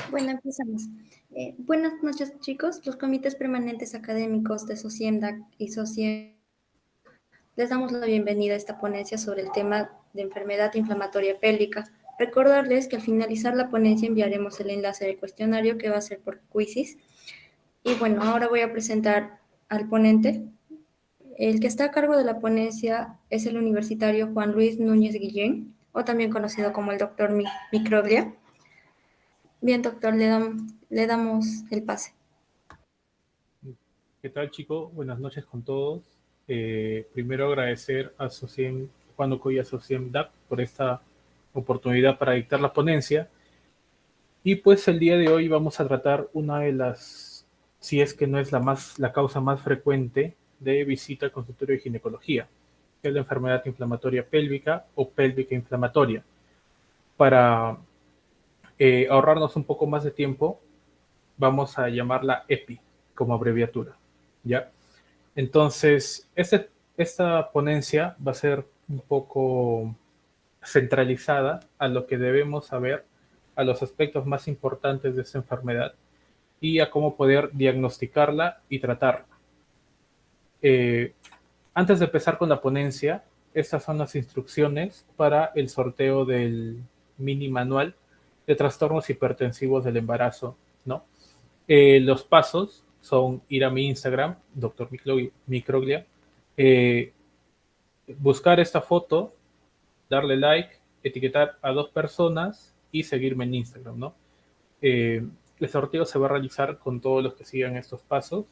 Bueno, empezamos. Buenas noches, chicos. Los comités permanentes académicos de SOCIEMDAC y SOCIEM les damos la bienvenida a esta ponencia sobre el tema de enfermedad inflamatoria pélvica. Recordarles que al finalizar la ponencia enviaremos el enlace del cuestionario que va a ser por Quizzes. Y bueno, ahora voy a presentar al ponente. El que está a cargo de la ponencia es el universitario Juan Luis Núñez Guillén, o también conocido como el doctor Microglia. Bien, doctor, le damos el pase. ¿Qué tal, chicos? Buenas noches con todos. Primero agradecer a Juan Ocoy y a SOCIEMDAP por esta oportunidad para dictar la ponencia. Y pues el día de hoy vamos a tratar una de las, si es que no es la causa más frecuente de visita al consultorio de ginecología, que es la enfermedad inflamatoria pélvica o pélvica inflamatoria. Para ahorrarnos un poco más de tiempo, vamos a llamarla EPI como abreviatura, ¿ya? Entonces, esta ponencia va a ser un poco centralizada a lo que debemos saber, a los aspectos más importantes de esta enfermedad y a cómo poder diagnosticarla y tratarla. Eh, Antes de empezar con la ponencia, estas son las instrucciones para el sorteo del mini manual de trastornos hipertensivos del embarazo, ¿no? Los pasos son ir a mi Instagram, Dr. Microglia, eh, buscar esta foto, darle like, etiquetar a 2 personas y seguirme en Instagram, ¿no? El sorteo se va a realizar con todos los que sigan estos pasos.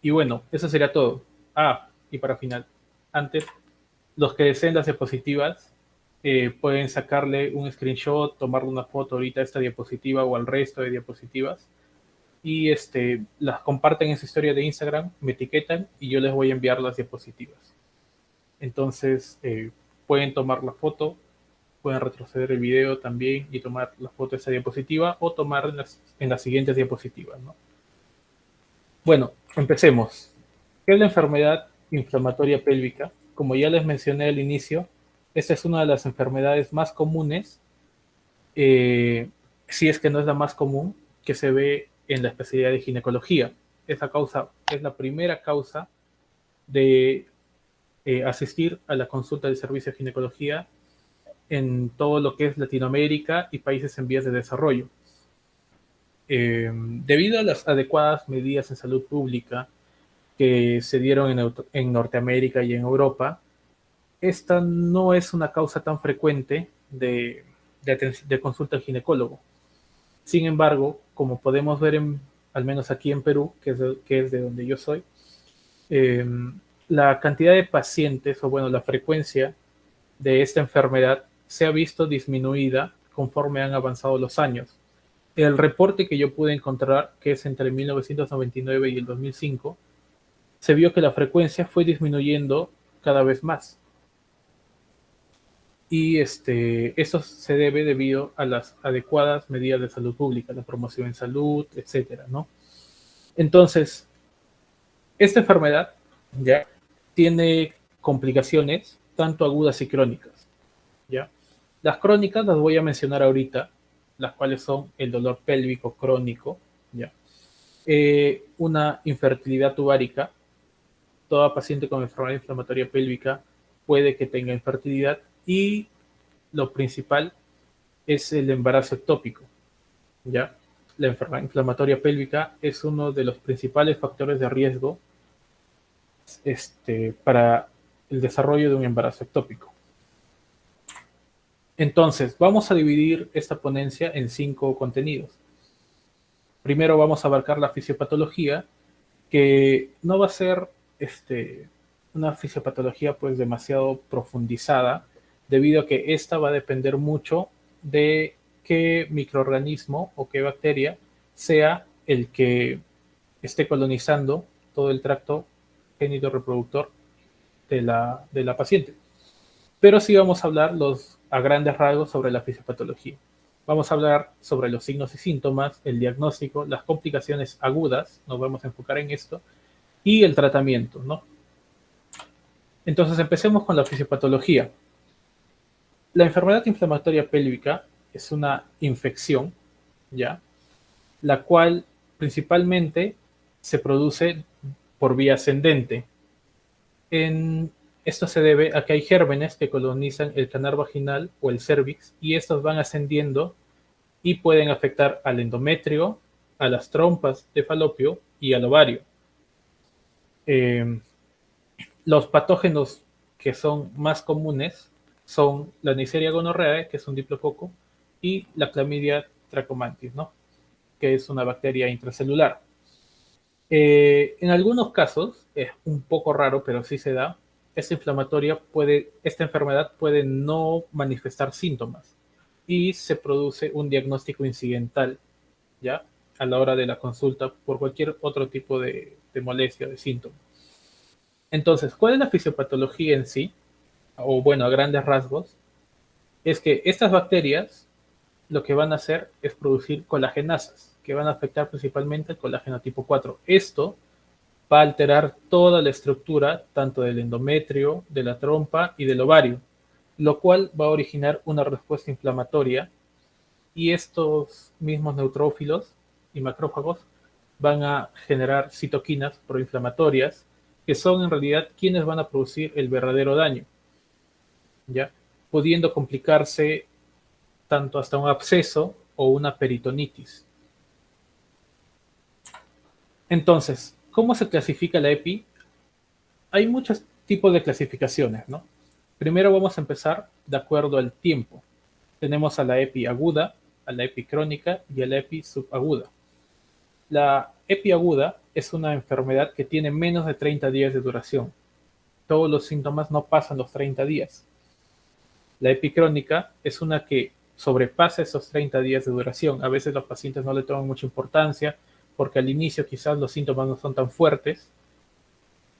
Y bueno, eso sería todo. Y para final, antes, los que deseen las diapositivas pueden sacarle un screenshot, tomarle una foto ahorita a esta diapositiva o al resto de diapositivas y las comparten en su historia de Instagram, me etiquetan y yo les voy a enviar las diapositivas. Entonces, pueden tomar la foto, pueden retroceder el video también y tomar la foto de esa diapositiva o tomar en las siguientes diapositivas, ¿no? Bueno, empecemos. ¿Qué es la enfermedad inflamatoria pélvica? Como ya les mencioné al inicio, esta es una de las enfermedades más comunes, si es que no es la más común, que se ve en la especialidad de ginecología. Esa causa es la primera causa de asistir a la consulta del servicio de ginecología en todo lo que es Latinoamérica y países en vías de desarrollo. Debido a las adecuadas medidas en salud pública que se dieron en Norteamérica y en Europa, esta no es una causa tan frecuente de consulta al ginecólogo. Sin embargo, como podemos ver, al menos aquí en Perú, que es de donde yo soy, eh, la cantidad de pacientes, o bueno, la frecuencia de esta enfermedad se ha visto disminuida conforme han avanzado los años. El reporte que yo pude encontrar, que es entre 1999 y el 2005, se vio que la frecuencia fue disminuyendo cada vez más. Y eso se debe debido a las adecuadas medidas de salud pública, la promoción en salud, etcétera, ¿no? Entonces, esta enfermedad ya tiene complicaciones tanto agudas y crónicas, ¿ya? Las crónicas las voy a mencionar ahorita, las cuales son el dolor pélvico crónico, ¿ya? Una infertilidad tubárica. Toda paciente con enfermedad inflamatoria pélvica puede que tenga infertilidad y lo principal es el embarazo ectópico, ¿ya? La enfermedad inflamatoria pélvica es uno de los principales factores de riesgo para el desarrollo de un embarazo ectópico. Entonces, vamos a dividir esta ponencia en 5 contenidos. Primero vamos a abarcar la fisiopatología, que no va a ser una fisiopatología pues demasiado profundizada, debido a que esta va a depender mucho de qué microorganismo o qué bacteria sea el que esté colonizando todo el tracto génito reproductor de la paciente. Pero sí vamos a hablar a grandes rasgos sobre la fisiopatología. Vamos a hablar sobre los signos y síntomas, el diagnóstico, las complicaciones agudas, nos vamos a enfocar en esto, y el tratamiento, ¿no? Entonces empecemos con la fisiopatología. La enfermedad inflamatoria pélvica es una infección ¿ya? La cual principalmente se produce por vía ascendente. En, esto se debe a que hay gérmenes que colonizan el canal vaginal o el cérvix y estos van ascendiendo y pueden afectar al endometrio, a las trompas de falopio y al ovario. Eh, los patógenos que son más comunes son la Neisseria gonorrhoeae, que es un diplococo, y la Chlamydia trachomatis, ¿no? Que es una bacteria intracelular. En algunos casos, es un poco raro, pero sí se da, esta enfermedad puede no manifestar síntomas y se produce un diagnóstico incidental, ¿ya? A la hora de la consulta por cualquier otro tipo de molestia o de síntoma. Entonces, ¿cuál es la fisiopatología en sí? O bueno, a grandes rasgos, es que estas bacterias lo que van a hacer es producir colagenasas, que van a afectar principalmente el colágeno tipo 4. Esto va a alterar toda la estructura, tanto del endometrio, de la trompa y del ovario, lo cual va a originar una respuesta inflamatoria y estos mismos neutrófilos y macrófagos van a generar citoquinas proinflamatorias, que son en realidad quienes van a producir el verdadero daño, ¿ya? Pudiendo complicarse tanto hasta un absceso o una peritonitis. Entonces, ¿cómo se clasifica la EPI? Hay muchos tipos de clasificaciones, ¿no? Primero vamos a empezar de acuerdo al tiempo. Tenemos a la EPI aguda, a la EPI crónica y a la EPI subaguda. La EPI aguda es una enfermedad que tiene menos de 30 días de duración. Todos los síntomas no pasan los 30 días. La EPI crónica es una que sobrepasa esos 30 días de duración. A veces los pacientes no le toman mucha importancia porque al inicio quizás los síntomas no son tan fuertes.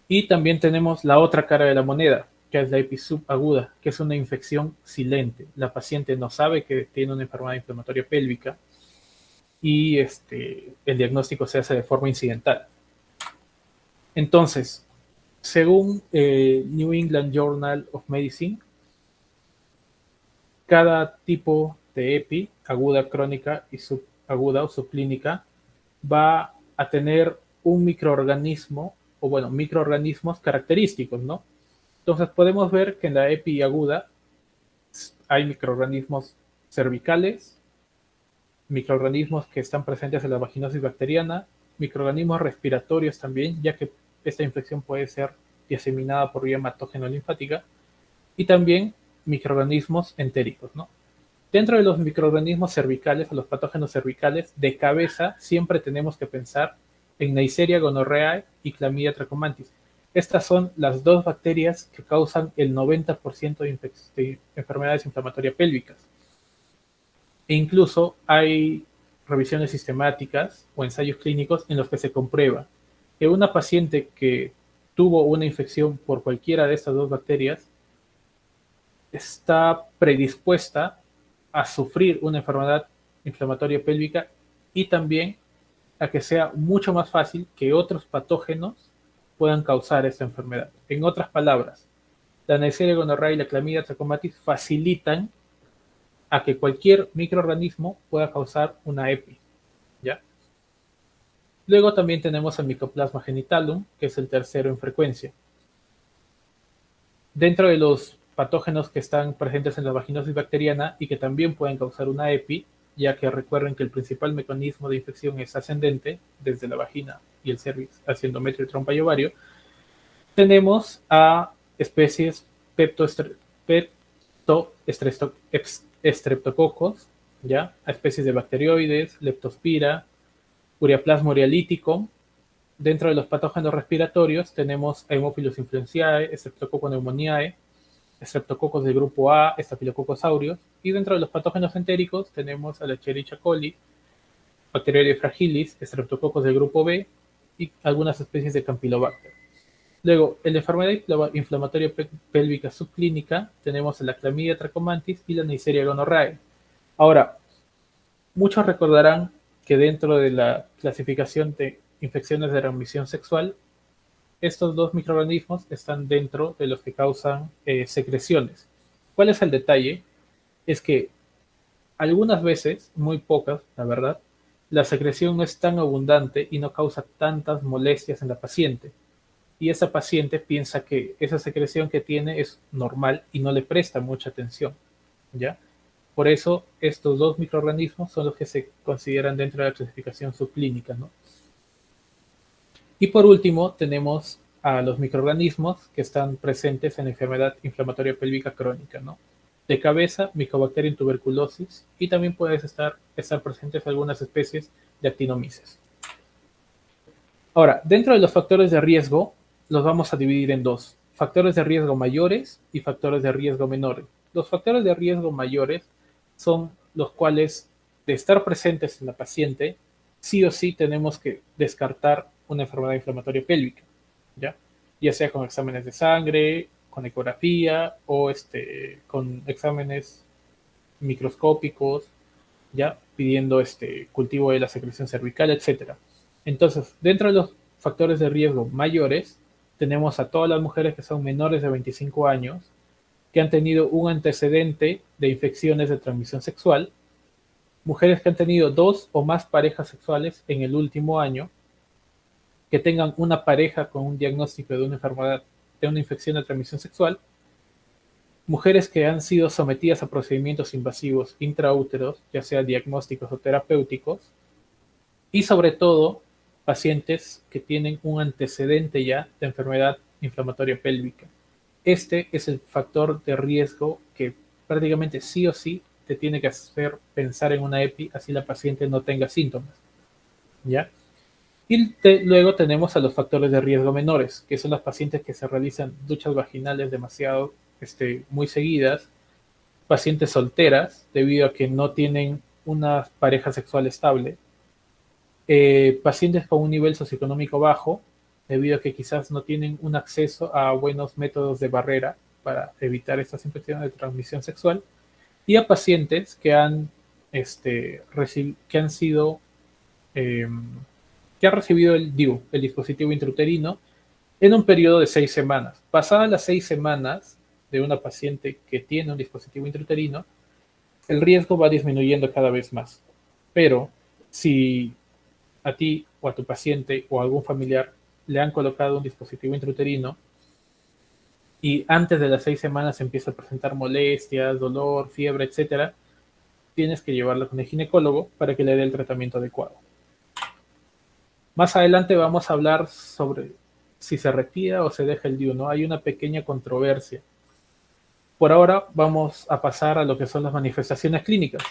Y también tenemos la otra cara de la moneda, que es la EPI subaguda, que es una infección silente. La paciente no sabe que tiene una enfermedad inflamatoria pélvica y el diagnóstico se hace de forma incidental. Entonces, según New England Journal of Medicine, cada tipo de EPI, aguda, crónica y subaguda o subclínica, va a tener un microorganismo, o bueno, microorganismos característicos, ¿no? Entonces podemos ver que en la EPI aguda hay microorganismos cervicales, microorganismos que están presentes en la vaginosis bacteriana, microorganismos respiratorios también, ya que esta infección puede ser diseminada por vía hematógeno-linfática, y también microorganismos entéricos, ¿no? Dentro de los microorganismos cervicales o los patógenos cervicales, de cabeza siempre tenemos que pensar en Neisseria gonorrhoeae y Chlamydia trachomatis. Estas son las dos bacterias que causan el 90% de enfermedades inflamatorias pélvicas. E incluso hay revisiones sistemáticas o ensayos clínicos en los que se comprueba que una paciente que tuvo una infección por cualquiera de estas dos bacterias está predispuesta a sufrir una enfermedad inflamatoria pélvica y también a que sea mucho más fácil que otros patógenos puedan causar esta enfermedad. En otras palabras, la Neisseria gonorrhoeae y la Chlamydia trachomatis facilitan a que cualquier microorganismo pueda causar una EPI, ¿ya? Luego también tenemos el Mycoplasma genitalum, que es el tercero en frecuencia. Dentro de los patógenos que están presentes en la vaginosis bacteriana y que también pueden causar una EPI, ya que recuerden que el principal mecanismo de infección es ascendente, desde la vagina y el cervix hacia endometrio, trompa y ovario, tenemos a especies peptostreptococos, ¿ya? A especies de bacterioides, leptospira, ureaplasma urealítico. Dentro de los patógenos respiratorios tenemos a Haemophilus influenzae, Streptococcus pneumoniae, Streptococos del grupo A, Staphylococcus aureus, y dentro de los patógenos entéricos tenemos a la Escherichia coli, Bacteroides fragilis, Streptococos del grupo B y algunas especies de Campylobacter. Luego, en la enfermedad inflamatoria pélvica subclínica tenemos a la Chlamydia trachomatis y la Neisseria gonorrhoeae. Ahora, muchos recordarán que dentro de la clasificación de infecciones de transmisión sexual, estos dos microorganismos están dentro de los que causan secreciones. ¿Cuál es el detalle? Es que Algunas veces, muy pocas, la verdad, la secreción no es tan abundante y no causa tantas molestias en la paciente. Y esa paciente piensa que esa secreción que tiene es normal y no le presta mucha atención, ¿ya? Por eso, estos dos microorganismos son los que se consideran dentro de la clasificación subclínica, ¿no? Y por último, tenemos a los microorganismos que están presentes en la enfermedad inflamatoria pélvica crónica, ¿no? De cabeza, Mycobacterium tuberculosis, y también pueden estar presentes algunas especies de actinomyces. Ahora, dentro de los factores de riesgo, los vamos a dividir en dos: factores de riesgo mayores y factores de riesgo menores. Los factores de riesgo mayores son los cuales, de estar presentes en la paciente, sí o sí tenemos que descartar una enfermedad inflamatoria pélvica, ¿ya? Ya sea con exámenes de sangre, con ecografía o con exámenes microscópicos, ya pidiendo cultivo de la secreción cervical, etcétera. Entonces, dentro de los factores de riesgo mayores, tenemos a todas las mujeres que son menores de 25 años, que han tenido un antecedente de infecciones de transmisión sexual, mujeres que han tenido 2 o más parejas sexuales en el último año, que tengan una pareja con un diagnóstico de una enfermedad, de una infección de transmisión sexual, mujeres que han sido sometidas a procedimientos invasivos intraúteros, ya sea diagnósticos o terapéuticos, y sobre todo pacientes que tienen un antecedente ya de enfermedad inflamatoria pélvica. Este es el factor de riesgo que prácticamente sí o sí te tiene que hacer pensar en una EPI, así la paciente no tenga síntomas, ¿ya? Y luego tenemos a los factores de riesgo menores, que son las pacientes que se realizan duchas vaginales demasiado, muy seguidas, pacientes solteras debido a que no tienen una pareja sexual estable, pacientes con un nivel socioeconómico bajo, debido a que quizás no tienen un acceso a buenos métodos de barrera para evitar estas infecciones de transmisión sexual, y a pacientes que que han sido, eh, que han recibido el DIU, el dispositivo intrauterino, en un periodo de 6 semanas. Pasadas las 6 semanas de una paciente que tiene un dispositivo intrauterino, el riesgo va disminuyendo cada vez más. Pero si a ti o a tu paciente o a algún familiar le han colocado un dispositivo intrauterino y antes de las 6 semanas empieza a presentar molestias, dolor, fiebre, etcétera, tienes que llevarlo con el ginecólogo para que le dé el tratamiento adecuado. Más adelante vamos a hablar sobre si se retira o se deja el DIU, ¿no? Hay una pequeña controversia. Por ahora vamos a pasar a lo que son las manifestaciones clínicas.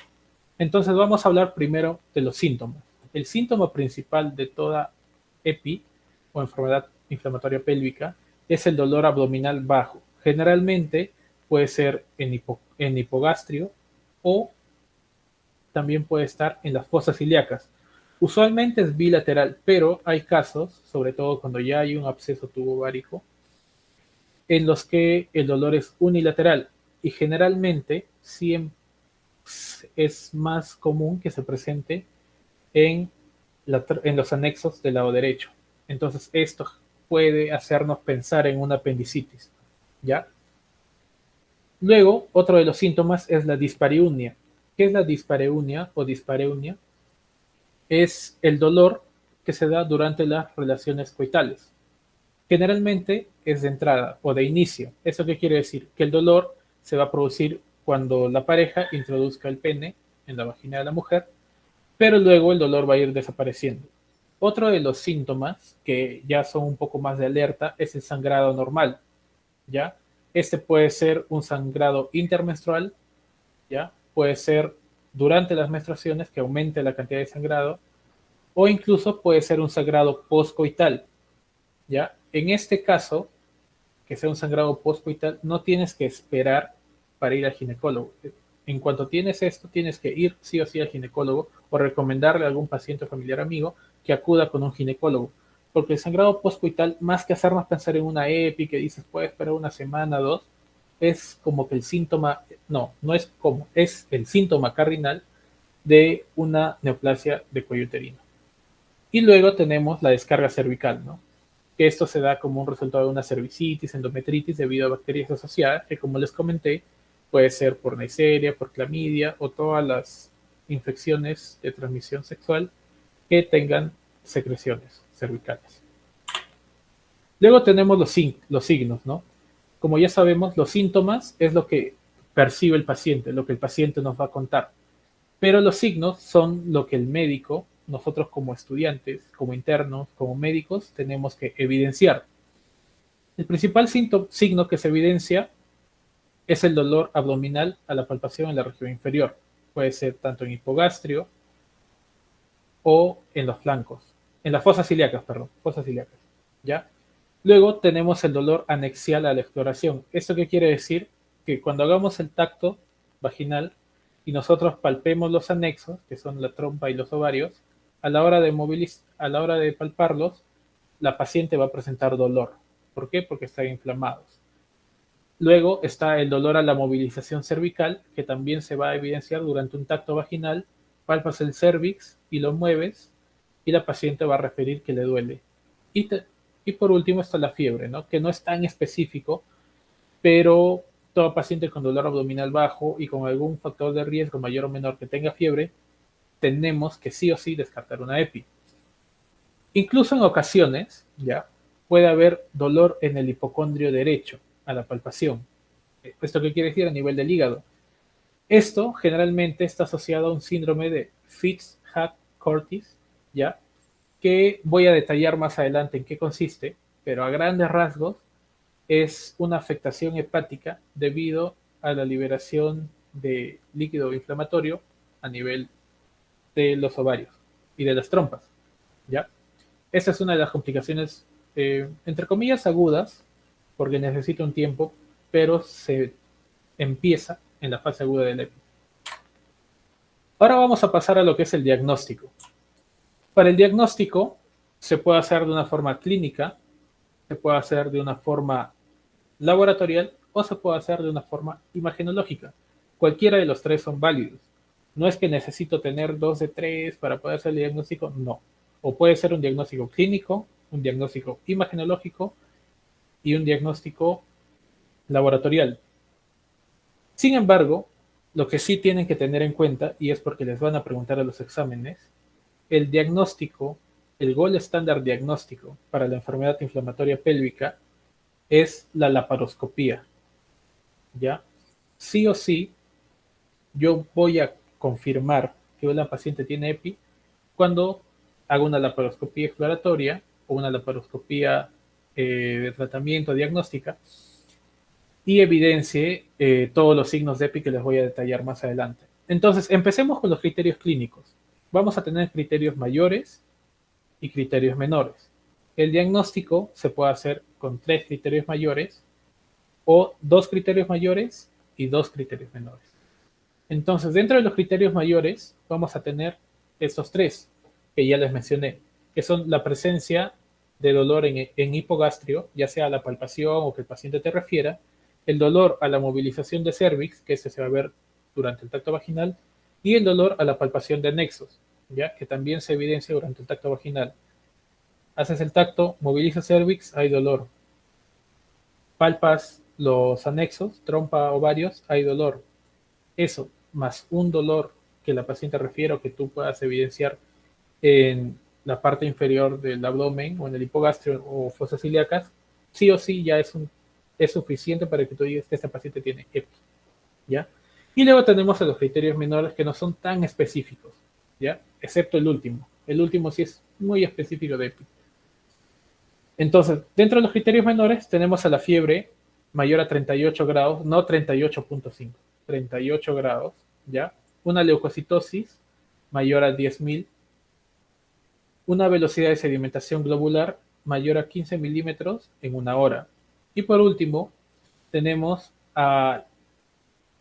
Entonces vamos a hablar primero de los síntomas. El síntoma principal de toda EPI o enfermedad inflamatoria pélvica es el dolor abdominal bajo. Generalmente puede ser en hipogastrio o también puede estar en las fosas ilíacas. Usualmente es bilateral, pero hay casos, sobre todo cuando ya hay un absceso tubovárico, en los que el dolor es unilateral y generalmente siempre es más común que se presente en, en los anexos del lado derecho. Entonces esto puede hacernos pensar en una apendicitis, ¿ya? Luego, otro de los síntomas es la dispareunia. ¿Qué es la dispareunia o dispareunia? Es el dolor que se da durante las relaciones coitales. Generalmente es de entrada o de inicio. ¿Eso qué quiere decir? Que el dolor se va a producir cuando la pareja introduzca el pene en la vagina de la mujer, pero luego el dolor va a ir desapareciendo. Otro de los síntomas que ya son un poco más de alerta es el sangrado normal, ¿ya? Este puede ser un sangrado intermenstrual, ¿ya? Puede ser durante las menstruaciones que aumente la cantidad de sangrado, o incluso puede ser un sangrado postcoital, ¿ya? En este caso, que sea un sangrado postcoital, no tienes que esperar para ir al ginecólogo. En cuanto tienes esto, tienes que ir sí o sí al ginecólogo o recomendarle a algún paciente o familiar amigo que acuda con un ginecólogo. Porque el sangrado postcoital, más que hacernos pensar en una EPI que dices puede esperar una semana, 2, es como que el síntoma, no es como, es el síntoma cardinal de una neoplasia de cuello uterino. Y luego tenemos la descarga cervical, ¿no? Que esto se da como un resultado de una cervicitis, endometritis debido a bacterias asociadas, que como les comenté, Puede ser por Neisseria, por clamidia o todas las infecciones de transmisión sexual que tengan secreciones cervicales. Luego tenemos los signos, ¿no? Como ya sabemos, los síntomas es lo que percibe el paciente, lo que el paciente nos va a contar. Pero los signos son lo que el médico, nosotros como estudiantes, como internos, como médicos, tenemos que evidenciar. El principal signo que se evidencia es el dolor abdominal a la palpación en la región inferior. Puede ser tanto en hipogastrio o en los flancos, en las fosas ilíacas, perdón, fosas ilíacas, ¿ya? Luego tenemos el dolor anexial a la exploración. ¿Esto qué quiere decir? Que cuando hagamos el tacto vaginal y nosotros palpemos los anexos, que son la trompa y los ovarios, a la hora de palparlos, la paciente va a presentar dolor. ¿Por qué? Porque están inflamados. Luego está el dolor a la movilización cervical, que también se va a evidenciar durante un tacto vaginal. Palpas el cervix y lo mueves y la paciente va a referir que le duele. Y por último está la fiebre, ¿no? Que no es tan específico, pero todo paciente con dolor abdominal bajo y con algún factor de riesgo mayor o menor que tenga fiebre, tenemos que sí o sí descartar una EPI. Incluso en ocasiones, ya, puede haber dolor en el hipocondrio derecho a la palpación. ¿Esto qué quiere decir? A nivel del hígado. Esto generalmente está asociado a un síndrome de Fitz-Hugh-Curtis, ¿ya? Que voy a detallar más adelante en qué consiste, pero a grandes rasgos es una afectación hepática debido a la liberación de líquido inflamatorio a nivel de los ovarios y de las trompas, ¿ya? Esta es una de las complicaciones, entre comillas, agudas, porque necesita un tiempo, pero se empieza en la fase aguda del EPI. Ahora vamos a pasar a lo que es el diagnóstico. Para el diagnóstico se puede hacer de una forma clínica, se puede hacer de una forma laboratorial o se puede hacer de una forma imagenológica. Cualquiera de los tres son válidos. No es que necesito tener 2 de 3 para poder hacer el diagnóstico, no. O puede ser un diagnóstico clínico, un diagnóstico imagenológico y un diagnóstico laboratorial. Sin embargo, lo que sí tienen que tener en cuenta, y es porque les van a preguntar a los exámenes, el diagnóstico, el gold estándar diagnóstico para la enfermedad inflamatoria pélvica es la laparoscopía. ¿Ya? Sí o sí, yo voy a confirmar que una paciente tiene EPI cuando hago una laparoscopía exploratoria o una laparoscopía de tratamiento diagnóstica y evidencie todos los signos de EPI que les voy a detallar más adelante. Entonces, empecemos con los criterios clínicos. Vamos a tener criterios mayores y criterios menores. El diagnóstico se puede hacer con 3 criterios mayores o 2 criterios mayores y 2 criterios menores. Entonces, dentro de los criterios mayores, vamos a tener estos 3 que ya les mencioné, que son la presencia de dolor en hipogastrio, ya sea la palpación o que el paciente te refiera, el dolor a la movilización de cervix, que ese se va a ver durante el tacto vaginal, y el dolor a la palpación de nexos, ya que también se evidencia durante el tacto vaginal. Haces el tacto, movilizas cervix, hay dolor. Palpas los anexos, trompa, ovarios, hay dolor. Eso, más un dolor que la paciente refiere o que tú puedas evidenciar en la parte inferior del abdomen o en el hipogastrio o fosas ilíacas, sí o sí ya es suficiente para que tú digas que esta paciente tiene EPI, ¿ya? Y luego tenemos a los criterios menores que no son tan específicos, ¿ya? Excepto el último. El último sí es muy específico de EPI. Entonces, dentro de los criterios menores tenemos a la fiebre mayor a 38 grados, no 38.5, 38 grados, ¿ya? Una leucocitosis mayor a 10.000, una velocidad de sedimentación globular mayor a 15 milímetros en una hora. Y por último, tenemos a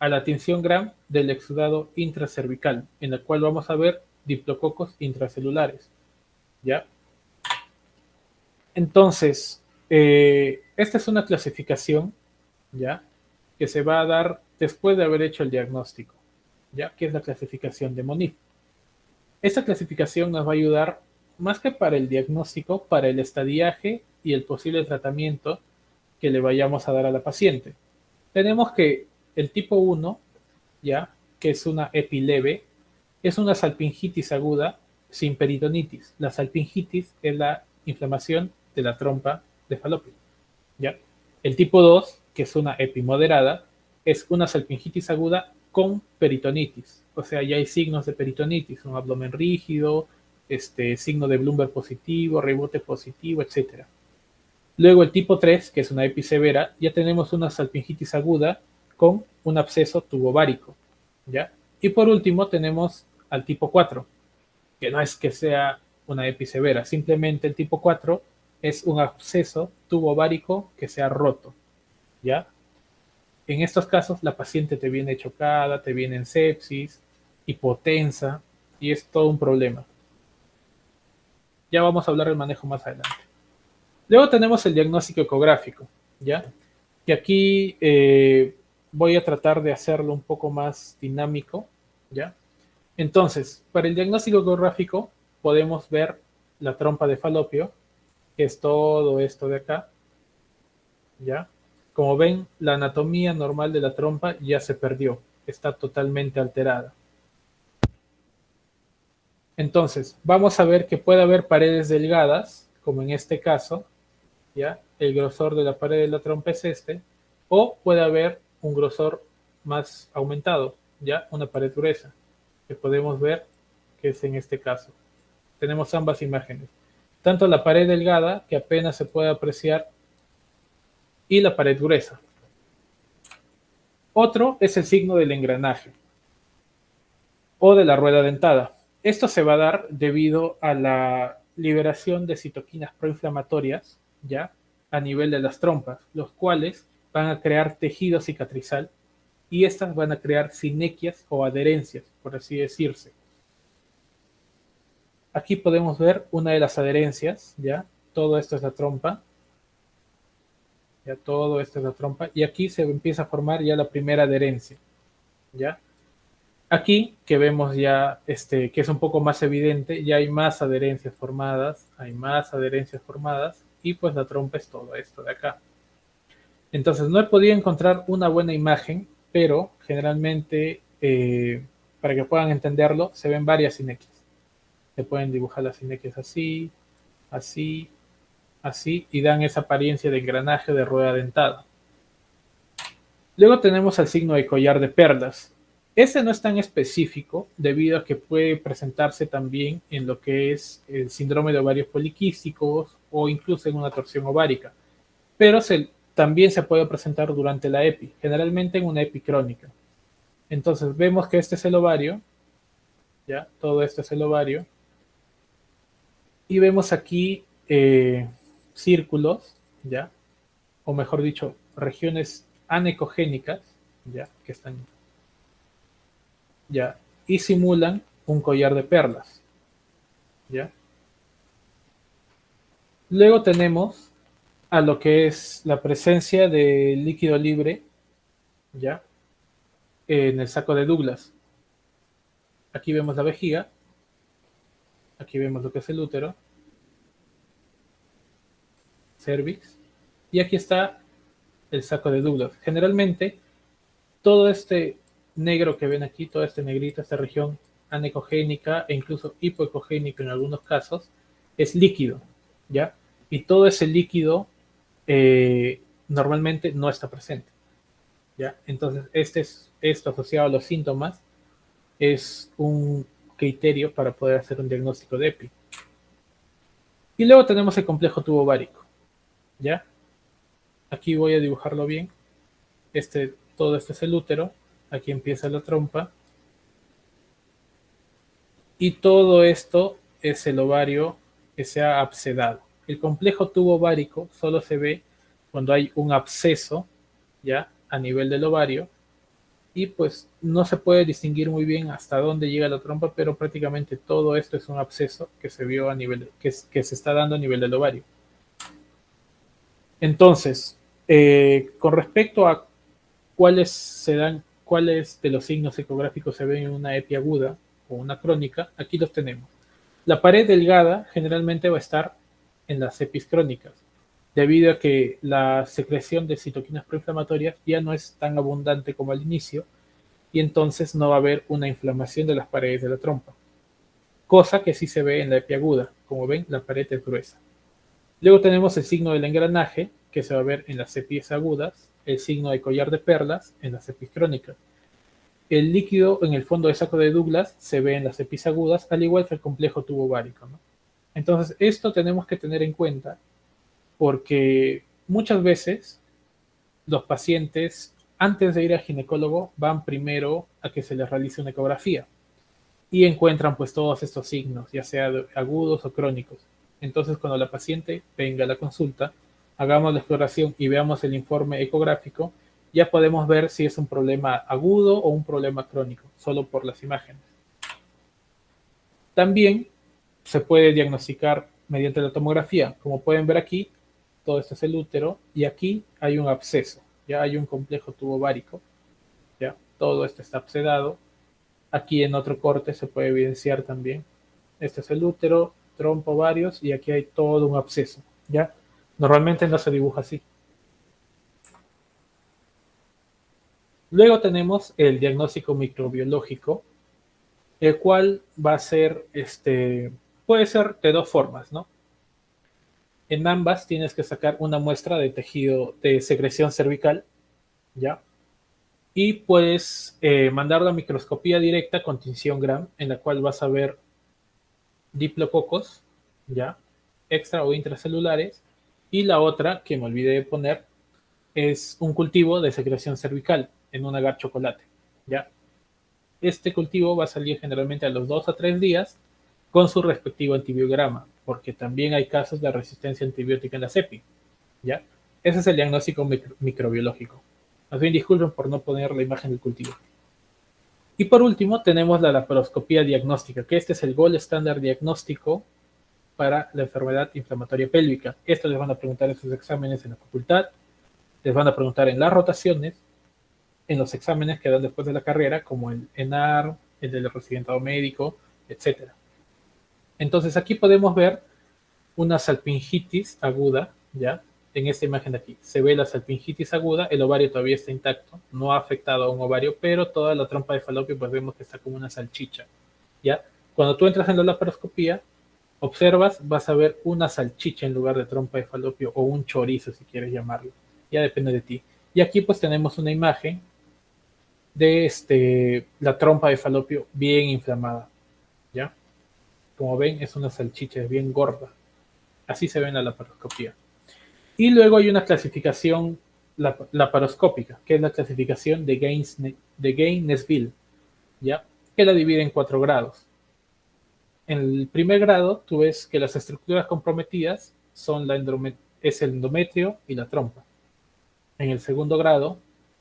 la tinción Gram del exudado intracervical, en la cual vamos a ver diplococos intracelulares, ¿ya? Entonces, esta es una clasificación, ¿ya? Que se va a dar después de haber hecho el diagnóstico, ¿ya? Que es la clasificación de Monif. Esta clasificación nos va a ayudar más que para el diagnóstico, para el estadiaje y el posible tratamiento que le vayamos a dar a la paciente. Tenemos que el tipo 1, ¿ya? Que es una EPI leve, es una salpingitis aguda sin peritonitis. La salpingitis es la inflamación de la trompa de Falopio, ¿ya? El tipo 2, que es una EPI moderada, es una salpingitis aguda con peritonitis. O sea, ya hay signos de peritonitis, un abdomen rígido, signo de Bloomberg positivo, rebote positivo, etc. Luego el tipo 3, que es una EPI severa, ya tenemos una salpingitis aguda con un absceso tubovárico, ¿ya? Y por último tenemos al tipo 4, que no es que sea una EPI severa, simplemente el tipo 4 es un absceso tubovárico que se ha roto, ¿ya? En estos casos la paciente te viene chocada, te viene en sepsis, hipotensa, y es todo un problema. Ya vamos a hablar del manejo más adelante. Luego tenemos el diagnóstico ecográfico, ¿ya? Y aquí voy a tratar de hacerlo un poco más dinámico, ¿ya? Entonces, para el diagnóstico ecográfico podemos ver la trompa de Falopio, que es todo esto de acá, ¿ya? Como ven, la anatomía normal de la trompa ya se perdió, está totalmente alterada. Entonces, vamos a ver que puede haber paredes delgadas, como en este caso, ¿ya? El grosor de la pared de la trompa es este, o puede haber un grosor más aumentado, ¿ya? Una pared gruesa, que podemos ver que es en este caso. Tenemos ambas imágenes. Tanto la pared delgada, que apenas se puede apreciar, y la pared gruesa. Otro es el signo del engranaje o de la rueda dentada. Esto se va a dar debido a la liberación de citoquinas proinflamatorias, ¿ya? A nivel de las trompas, los cuales van a crear tejido cicatrizal y estas van a crear sinequias o adherencias, por así decirse. Aquí podemos ver una de las adherencias, ¿ya? Todo esto es la trompa, ya todo esto es la trompa, y aquí se empieza a formar ya la primera adherencia, ¿ya? Aquí que vemos ya, que es un poco más evidente, ya hay más adherencias formadas, y pues la trompa es todo esto de acá. Entonces no he podido encontrar una buena imagen, pero generalmente, para que puedan entenderlo, se ven varias sinequias. Se pueden dibujar las sinequias así, así, así, y dan esa apariencia de engranaje de rueda dentada. Luego tenemos el signo de collar de perlas. Este no es tan específico debido a que puede presentarse también en lo que es el síndrome de ovarios poliquísticos o incluso en una torsión ovárica, pero también se puede presentar durante la EPI, generalmente en una EPI crónica. Entonces vemos que este es el ovario, ya, todo esto es el ovario, y vemos aquí círculos, ya, o mejor dicho, regiones anecogénicas, ya, que están ya, y simulan un collar de perlas, ya. Luego tenemos a lo que es la presencia de líquido libre, ya, en el saco de Douglas. Aquí vemos la vejiga, aquí vemos lo que es el útero, cervix, y aquí está el saco de Douglas. Generalmente, todo este negro que ven aquí, todo este negrito, esta región anecogénica e incluso hipoecogénica en algunos casos, es líquido, ¿ya? Y todo ese líquido normalmente no está presente, ¿ya? Entonces, esto asociado a los síntomas es un criterio para poder hacer un diagnóstico de EPI. Y luego tenemos el complejo tubo ovárico, ¿ya? Aquí voy a dibujarlo bien. Todo esto es el útero, aquí empieza la trompa, y todo esto es el ovario que se ha abscedado. El complejo tubo ovárico solo se ve cuando hay un absceso, ya, a nivel del ovario, y pues no se puede distinguir muy bien hasta dónde llega la trompa, pero prácticamente todo esto es un absceso que se vio a nivel, que se está dando a nivel del ovario. Entonces, con respecto a cuáles de los signos ecográficos se ven en una EPI aguda o una crónica, aquí los tenemos. La pared delgada generalmente va a estar en las EPIs crónicas. debido a que la secreción de citoquinas proinflamatorias ya no es tan abundante como al inicio y entonces no va a haber una inflamación de las paredes de la trompa, cosa que sí se ve en la epiaguda. Como ven, la pared es gruesa. Luego tenemos el signo del engranaje, que se va a ver en las EPIs agudas, el signo de collar de perlas en las EPIs crónicas. El líquido en el fondo de saco de Douglas se ve en las EPIs agudas, al igual que el complejo tubo ovárico, ¿no? Entonces, esto tenemos que tener en cuenta porque muchas veces los pacientes, antes de ir al ginecólogo, van primero a que se les realice una ecografía y encuentran pues todos estos signos, ya sea agudos o crónicos. Entonces, cuando la paciente venga a la consulta, hagamos la exploración y veamos el informe ecográfico, ya podemos ver si es un problema agudo o un problema crónico, solo por las imágenes. También se puede diagnosticar mediante la tomografía. Como pueden ver aquí, todo esto es el útero y aquí hay un absceso, ya hay un complejo tubo ovárico, ya todo esto está abscedado. Aquí en otro corte se puede evidenciar también. Este es el útero, trompa, ovarios y aquí hay todo un absceso, ¿ya? Normalmente no se dibuja así. Luego tenemos el diagnóstico microbiológico, el cual va a ser, puede ser de dos formas, ¿no? En ambas tienes que sacar una muestra de tejido de secreción cervical, ¿ya? Y puedes mandar la microscopía directa con tinción Gram, en la cual vas a ver diplococos, ¿ya? Extra o intracelulares. Y la otra, que me olvidé de poner, es un cultivo de secreción cervical en un agar chocolate, ¿ya? Este cultivo va a salir generalmente a los 2 a 3 días con su respectivo antibiograma, porque también hay casos de resistencia antibiótica en la CEPI, ¿ya? Ese es el diagnóstico microbiológico. Más bien disculpen por no poner la imagen del cultivo. Y por último tenemos la laparoscopía diagnóstica, que este es el gold estándar diagnóstico para la enfermedad inflamatoria pélvica. Esto les van a preguntar en sus exámenes en la facultad, les van a preguntar en las rotaciones, en los exámenes que dan después de la carrera, como el ENAR, el del residentado médico, etc. Entonces aquí podemos ver una salpingitis aguda, ¿ya? En esta imagen de aquí se ve la salpingitis aguda, el ovario todavía está intacto, no ha afectado a un ovario, pero toda la trompa de falopio pues vemos que está como una salchicha, ¿ya? Cuando tú entras en la laparoscopía, observas, vas a ver una salchicha en lugar de trompa de falopio o un chorizo si quieres llamarlo, ya depende de ti. Y aquí pues tenemos una imagen de la trompa de falopio bien inflamada, ¿ya? Como ven es una salchicha, es bien gorda, así se ve en la laparoscopía. Y luego hay una clasificación laparoscópica, que es la clasificación de Gane-Nesbill, ¿ya? Que la divide en 4 grados. En el primer grado, tú ves que las estructuras comprometidas son es el endometrio y la trompa. En el segundo grado,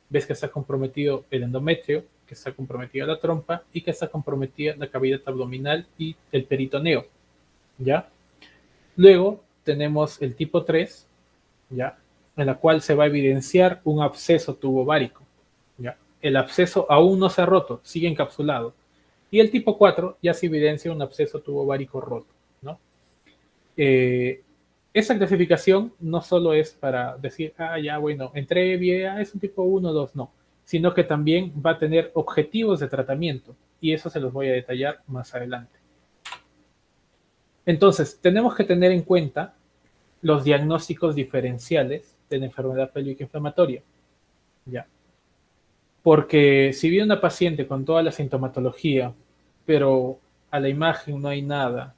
ves que está comprometido el endometrio, que está comprometida la trompa y que está comprometida la cavidad abdominal y el peritoneo, ¿ya? Luego tenemos el tipo 3, ¿ya? En la cual se va a evidenciar un absceso tubovárico, ¿ya? El absceso aún no se ha roto, sigue encapsulado. Y el tipo 4 ya se evidencia un absceso tubovárico roto, ¿no? Esa clasificación no solo es para decir, ya, bueno, entré bien, es un tipo 1 o 2, no, sino que también va a tener objetivos de tratamiento, y eso se los voy a detallar más adelante. Entonces, tenemos que tener en cuenta los diagnósticos diferenciales de la enfermedad pélvica inflamatoria, ¿ya? Porque si viene una paciente con toda la sintomatología, pero a la imagen no hay nada,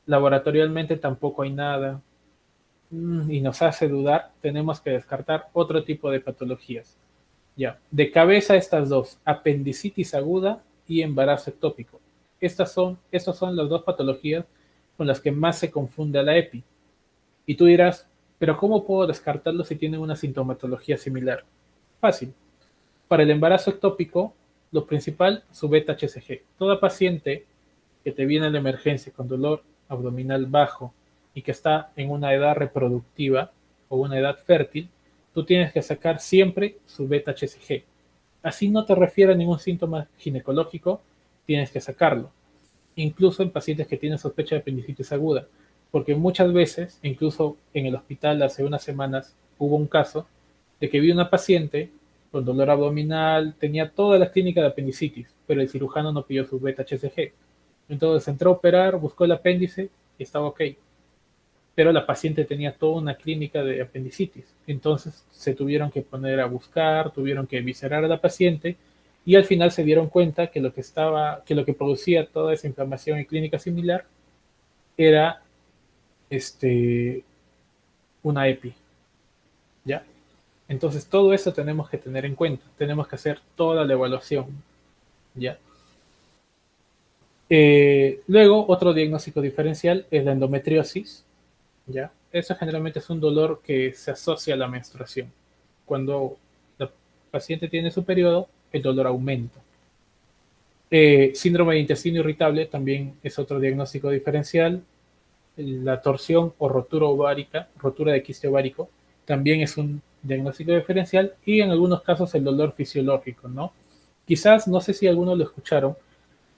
laboratorialmente tampoco hay nada, y nos hace dudar, tenemos que descartar otro tipo de patologías. Ya, de cabeza estas dos, apendicitis aguda y embarazo ectópico. Estas son las dos patologías con las que más se confunde a la EPI. Y tú dirás, pero ¿cómo puedo descartarlo si tienen una sintomatología similar? Fácil. Para el embarazo ectópico, lo principal, su beta-HCG. Toda paciente que te viene a la emergencia con dolor abdominal bajo y que está en una edad reproductiva o una edad fértil, tú tienes que sacar siempre su beta-HCG. Así no te refiere a ningún síntoma ginecológico, tienes que sacarlo. Incluso en pacientes que tienen sospecha de apendicitis aguda. porque muchas veces, incluso en el hospital hace unas semanas, hubo un caso de que vi una paciente con dolor abdominal, tenía toda la clínica de apendicitis, pero el cirujano no pidió su beta-HCG. Entonces entró a operar, buscó el apéndice y estaba ok, pero la paciente tenía toda una clínica de apendicitis. Entonces se tuvieron que poner a buscar, tuvieron que viscerar a la paciente y al final se dieron cuenta que lo que producía toda esa inflamación en clínica similar era este, una EPI, ¿ya? Entonces todo eso tenemos que tener en cuenta, tenemos que hacer toda la evaluación, ¿ya? Luego, otro diagnóstico diferencial es la endometriosis, ¿ya? Eso generalmente es un dolor que se asocia a la menstruación. Cuando la paciente tiene su periodo, el dolor aumenta. Síndrome de intestino irritable también es otro diagnóstico diferencial. La torsión o rotura ovárica, rotura de quiste ovárico, también es un diagnóstico diferencial y en algunos casos el dolor fisiológico, ¿no? Quizás, no sé si algunos lo escucharon,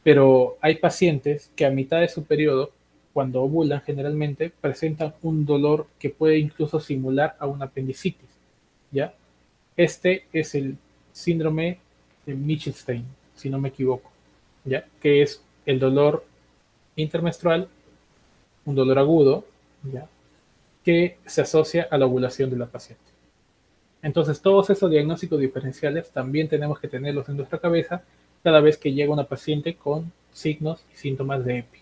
pero hay pacientes que a mitad de su periodo, cuando ovulan generalmente, presentan un dolor que puede incluso simular a una apendicitis, ¿ya? Este es el síndrome de Michelstein, si no me equivoco, ¿ya? Que es el dolor intermenstrual, un dolor agudo, ¿ya? Que se asocia a la ovulación de la paciente. Entonces, todos esos diagnósticos diferenciales también tenemos que tenerlos en nuestra cabeza cada vez que llega una paciente con signos y síntomas de EPI.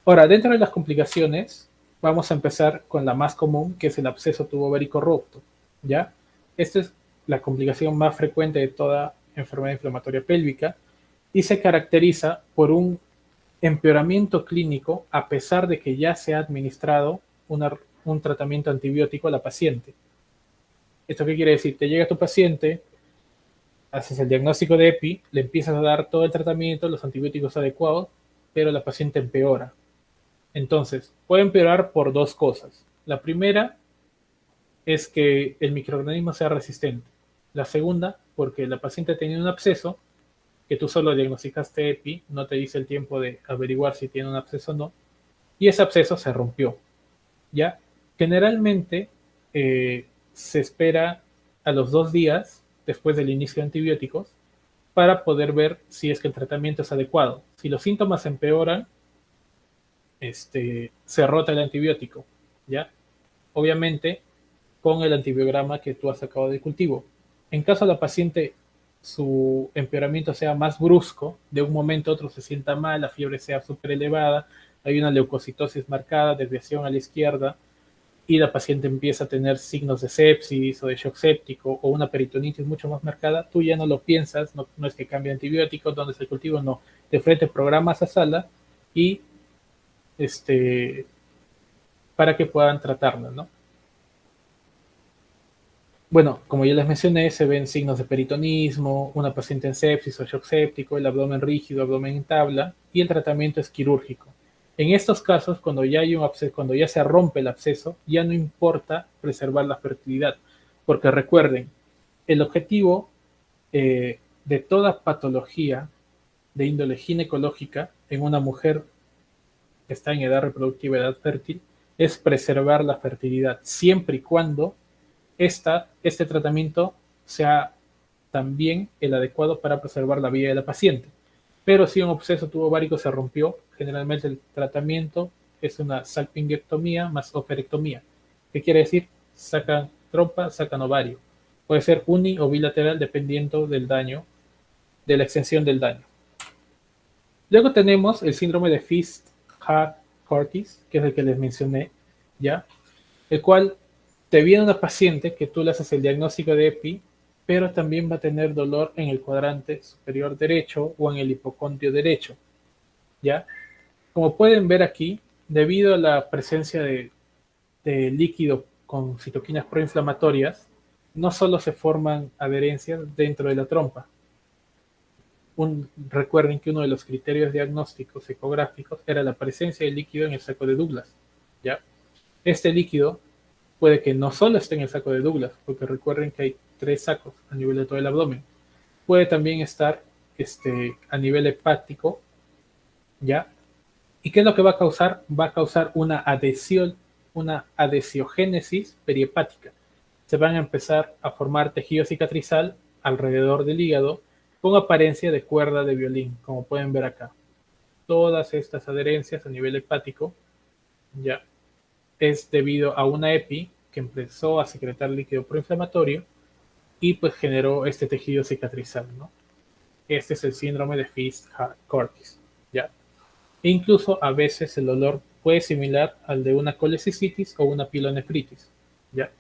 Ahora, dentro de las complicaciones, vamos a empezar con la más común, que es el absceso tubovárico rupto, ¿ya? Esta es la complicación más frecuente de toda enfermedad inflamatoria pélvica y se caracteriza por un empeoramiento clínico a pesar de que ya se ha administrado un tratamiento antibiótico a la paciente. ¿Esto qué quiere decir? Te llega tu paciente, haces el diagnóstico de EPI, le empiezas a dar todo el tratamiento, los antibióticos adecuados, pero la paciente empeora. Entonces, puede empeorar por dos cosas. La primera es que el microorganismo sea resistente. La segunda, porque la paciente tenía un absceso, que tú solo diagnosticaste EPI, no te dice el tiempo de averiguar si tiene un absceso o no, y ese absceso se rompió. ¿Ya? Generalmente se espera a los 2 días después del inicio de antibióticos para poder ver si es que el tratamiento es adecuado. Si los síntomas empeoran, se rota el antibiótico, ¿ya? Obviamente, con el antibiograma que tú has sacado de cultivo. En caso de la paciente, su empeoramiento sea más brusco, de un momento a otro se sienta mal, la fiebre sea súper elevada, hay una leucocitosis marcada, desviación a la izquierda, y la paciente empieza a tener signos de sepsis o de shock séptico o una peritonitis mucho más marcada, tú ya no lo piensas, no, no es que cambie antibiótico, dónde es el cultivo, no. De frente programas a sala y para que puedan tratarla, ¿no? Bueno, como ya les mencioné, se ven signos de peritonismo, una paciente en sepsis o shock séptico, el abdomen rígido, abdomen en tabla, y el tratamiento es quirúrgico. En estos casos, cuando ya hay un absceso, cuando ya se rompe el absceso, ya no importa preservar la fertilidad, porque recuerden, el objetivo de toda patología de índole ginecológica en una mujer que está en edad reproductiva, edad fértil, es preservar la fertilidad, siempre y cuando este tratamiento sea también el adecuado para preservar la vida de la paciente. Pero si un absceso tubovárico se rompió, generalmente el tratamiento es una salpingectomía más oferectomía. ¿Qué quiere decir? Sacan trompa, sacan ovario. Puede ser uni o bilateral dependiendo del daño, de la extensión del daño. Luego tenemos el síndrome de Fist-Hugh-Curtis, que es el que les mencioné, ¿ya? El cual te viene una paciente que tú le haces el diagnóstico de EPI, pero también va a tener dolor en el cuadrante superior derecho o en el hipocondrio derecho, ¿ya? Como pueden ver aquí, debido a la presencia de líquido con citoquinas proinflamatorias, no solo se forman adherencias dentro de la trompa. Recuerden que uno de los criterios diagnósticos ecográficos era la presencia de líquido en el saco de Douglas, ¿ya? Este líquido puede que no solo esté en el saco de Douglas, porque recuerden que hay 3 sacos a nivel de todo el abdomen. Puede también estar a nivel hepático, ¿ya? ¿Y qué es lo que va a causar? Va a causar una adhesión, una adhesiogénesis perihepática. Se van a empezar a formar tejido cicatrizal alrededor del hígado con apariencia de cuerda de violín, como pueden ver acá. Todas estas adherencias a nivel hepático ya es debido a una EPI que empezó a secretar líquido proinflamatorio y pues generó este tejido cicatrizal, ¿no? Este es el síndrome de Fist-Cortis, ¿ya? E incluso a veces el dolor puede similar al de una colecicitis o una pilonefritis, ¿ya?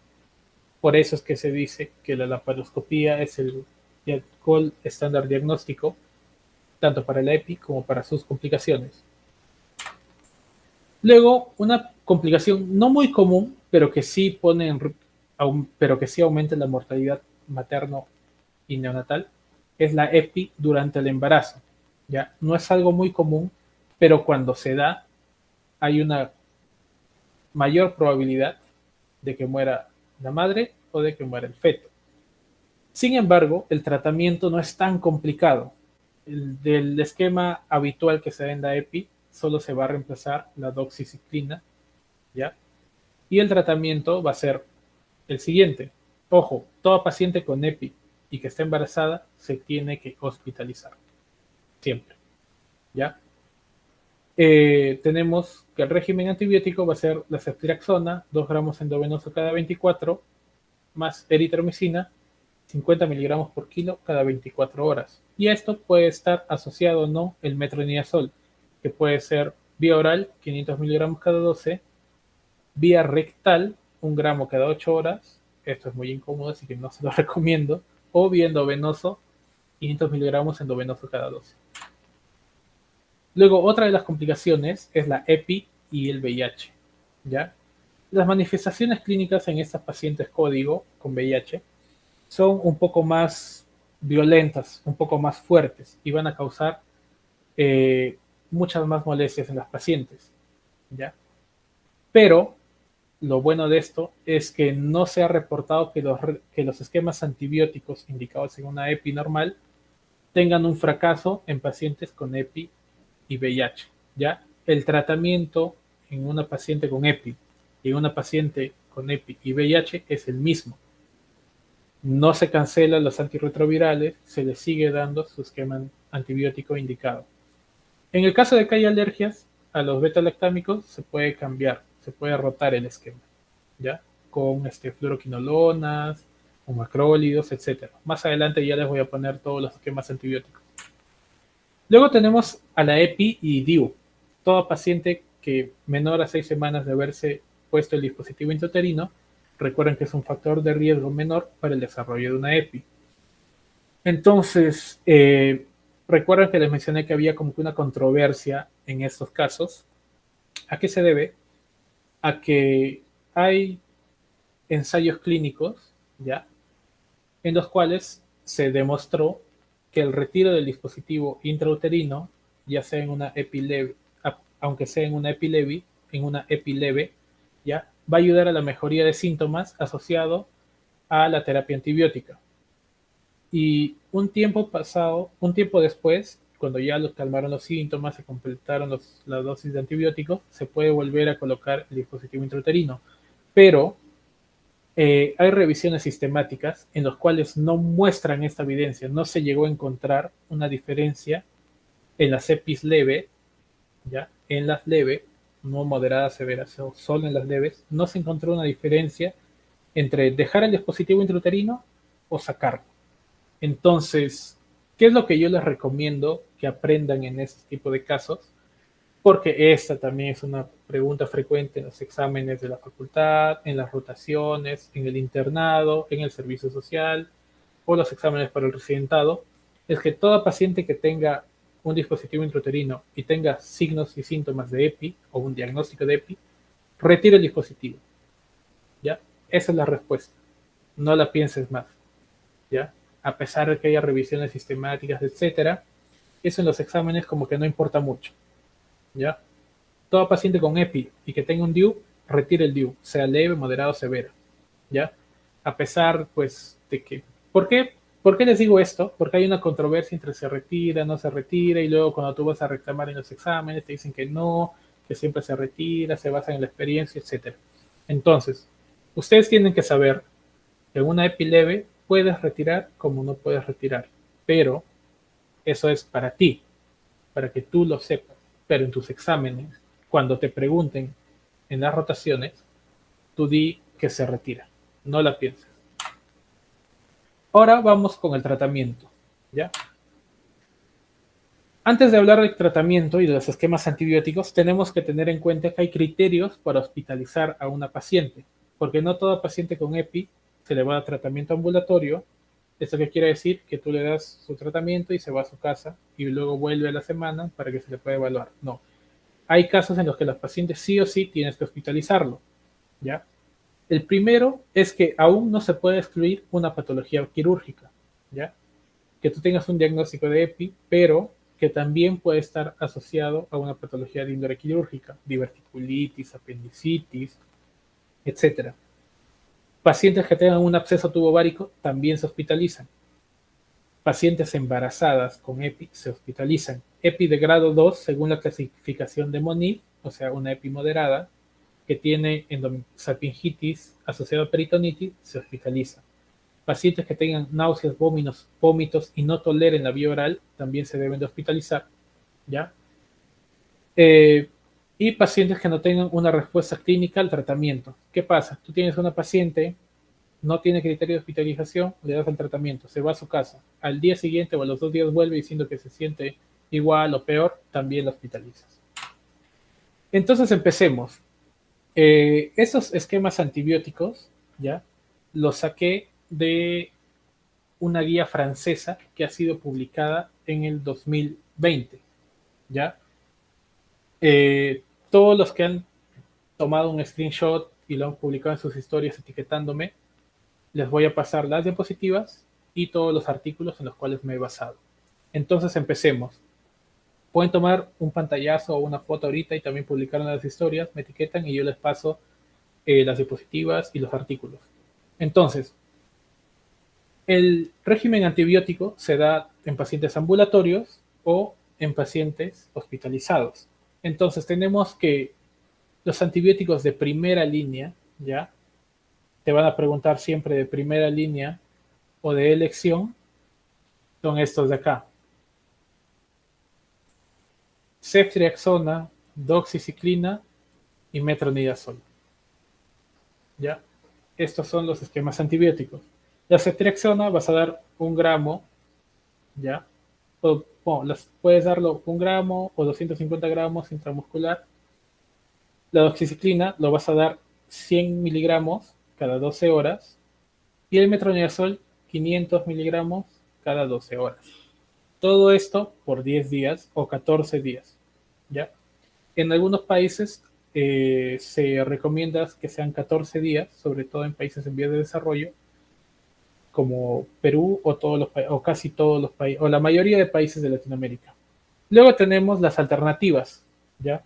Por eso es que se dice que la laparoscopía es el gold estándar diagnóstico, tanto para la EPI como para sus complicaciones. Luego, una complicación no muy común, pero que sí pero que sí aumenta la mortalidad materno y neonatal, es la EPI durante el embarazo. ¿Ya? No es algo muy común, pero cuando se da, hay una mayor probabilidad de que muera la madre o de que muera el feto. Sin embargo, el tratamiento no es tan complicado. Del esquema habitual que se da en la EPI, solo se va a reemplazar la doxiciclina, ¿ya? Y el tratamiento va a ser el siguiente. Ojo, toda paciente con EPI y que esté embarazada se tiene que hospitalizar, siempre, ¿ya? Tenemos que el régimen antibiótico va a ser la ceftriaxona, 2 gramos endovenoso cada 24, más eritromicina, 50 miligramos por kilo cada 24 horas. Y esto puede estar asociado o no el metronidazol, que puede ser vía oral, 500 miligramos cada 12, vía rectal, 1 gramo cada 8 horas, esto es muy incómodo, así que no se lo recomiendo, o vía endovenoso, 500 miligramos endovenoso cada 12. Luego, otra de las complicaciones es la EPI y el VIH, ¿ya? Las manifestaciones clínicas en estas pacientes código con VIH son un poco más violentas, un poco más fuertes y van a causar muchas más molestias en las pacientes, ¿ya? Pero lo bueno de esto es que no se ha reportado que los esquemas antibióticos indicados en una EPI normal tengan un fracaso en pacientes con EPI y VIH, ¿ya? El tratamiento en una paciente con EPI y en una paciente con EPI y VIH es el mismo. No se cancelan los antirretrovirales, se le sigue dando su esquema antibiótico indicado. En el caso de que haya alergias a los beta-lactámicos, se puede cambiar, se puede rotar el esquema, ¿ya? Con fluoroquinolonas, con macrólidos, etc. Más adelante ya les voy a poner todos los esquemas antibióticos. Luego tenemos a la EPI y DIU. Toda paciente que menor a 6 semanas de haberse puesto el dispositivo intrauterino, recuerden que es un factor de riesgo menor para el desarrollo de una EPI. Entonces, recuerden que les mencioné que había como que una controversia en estos casos. ¿A qué se debe? A que hay ensayos clínicos, ¿ya? En los cuales se demostró que el retiro del dispositivo intrauterino, ya sea en una EPI aunque sea en una EPI leve, ¿ya? Va a ayudar a la mejoría de síntomas asociado a la terapia antibiótica. Y un tiempo después, cuando ya los calmaron los síntomas, se completaron la dosis de antibióticos, se puede volver a colocar el dispositivo intrauterino. Pero hay revisiones sistemáticas en las cuales no muestran esta evidencia, no se llegó a encontrar una diferencia en las EPIs leve, ¿ya? En las leve, no moderadas, severas, solo en las leves, no se encontró una diferencia entre dejar el dispositivo intrauterino o sacarlo. Entonces, ¿qué es lo que yo les recomiendo que aprendan en este tipo de casos? Porque esta también es una pregunta frecuente en los exámenes de la facultad, en las rotaciones, en el internado, en el servicio social o los exámenes para el residentado, es que toda paciente que tenga un dispositivo intrauterino y tenga signos y síntomas de EPI o un diagnóstico de EPI, retire el dispositivo. ¿Ya? Esa es la respuesta. No la pienses más. ¿Ya? A pesar de que haya revisiones sistemáticas, etcétera, eso en los exámenes como que no importa mucho. ¿Ya? Todo paciente con EPI y que tenga un DIU, retire el DIU, sea leve, moderado o severo, ¿ya? A pesar, pues, de que... ¿Por qué? ¿Por qué les digo esto? Porque hay una controversia entre se retira, no se retira, y luego cuando tú vas a reclamar en los exámenes te dicen que no, que siempre se retira, se basa en la experiencia, etc. Entonces, ustedes tienen que saber que en una EPI leve puedes retirar como no puedes retirar, pero eso es para ti, para que tú lo sepas. Pero en tus exámenes, cuando te pregunten en las rotaciones, tú di que se retira, no la pienses. Ahora vamos con el tratamiento, ¿ya? Antes de hablar del tratamiento y de los esquemas antibióticos, tenemos que tener en cuenta que hay criterios para hospitalizar a una paciente, porque no toda paciente con EPI se le va a dar tratamiento ambulatorio. ¿Esto qué quiere decir? Que tú le das su tratamiento y se va a su casa y luego vuelve a la semana para que se le pueda evaluar. No. Hay casos en los que los pacientes sí o sí tienes que hospitalizarlo, ¿ya? El primero es que aún no se puede excluir una patología quirúrgica, ¿ya? Que tú tengas un diagnóstico de EPI, pero que también puede estar asociado a una patología de índole quirúrgica, diverticulitis, apendicitis, etcétera. Pacientes que tengan un absceso tubovárico también se hospitalizan. Pacientes embarazadas con EPI se hospitalizan. EPI de grado 2, según la clasificación de Monod, o sea, una EPI moderada, que tiene salpingitis asociada a peritonitis, se hospitaliza. Pacientes que tengan náuseas, vómitos y no toleren la vía oral también se deben de hospitalizar, ¿ya? Y pacientes que no tengan una respuesta clínica al tratamiento. ¿Qué pasa? Tú tienes una paciente, no tiene criterio de hospitalización, le das el tratamiento, se va a su casa. Al día siguiente o a los 2 días vuelve diciendo que se siente igual o peor, también la hospitalizas. Entonces empecemos. Esos esquemas antibióticos, ¿ya? Los saqué de una guía francesa que ha sido publicada en el 2020, ¿ya? Todos los que han tomado un screenshot y lo han publicado en sus historias etiquetándome, les voy a pasar las diapositivas y todos los artículos en los cuales me he basado. Entonces empecemos. Pueden tomar un pantallazo o una foto ahorita y también publicar en las historias, me etiquetan y yo les paso las diapositivas y los artículos. Entonces, el régimen antibiótico se da en pacientes ambulatorios o en pacientes hospitalizados. Entonces, tenemos que los antibióticos de primera línea, ¿ya? Te van a preguntar siempre de primera línea o de elección, son estos de acá. Ceftriaxona, doxiciclina y metronidazol. ¿Ya? Estos son los esquemas antibióticos. La ceftriaxona vas a dar 1 gramo, ¿ya? Las puedes darlo 1 gramo o 250 gramos intramuscular. La doxiciclina lo vas a dar 100 miligramos cada 12 horas. Y el metronidazol 500 miligramos cada 12 horas. Todo esto por 10 días o 14 días, ¿ya? En algunos países se recomienda que sean 14 días, sobre todo en países en vías de desarrollo, como Perú o, o casi todos los países, o la mayoría de países de Latinoamérica. Luego tenemos las alternativas, ¿ya?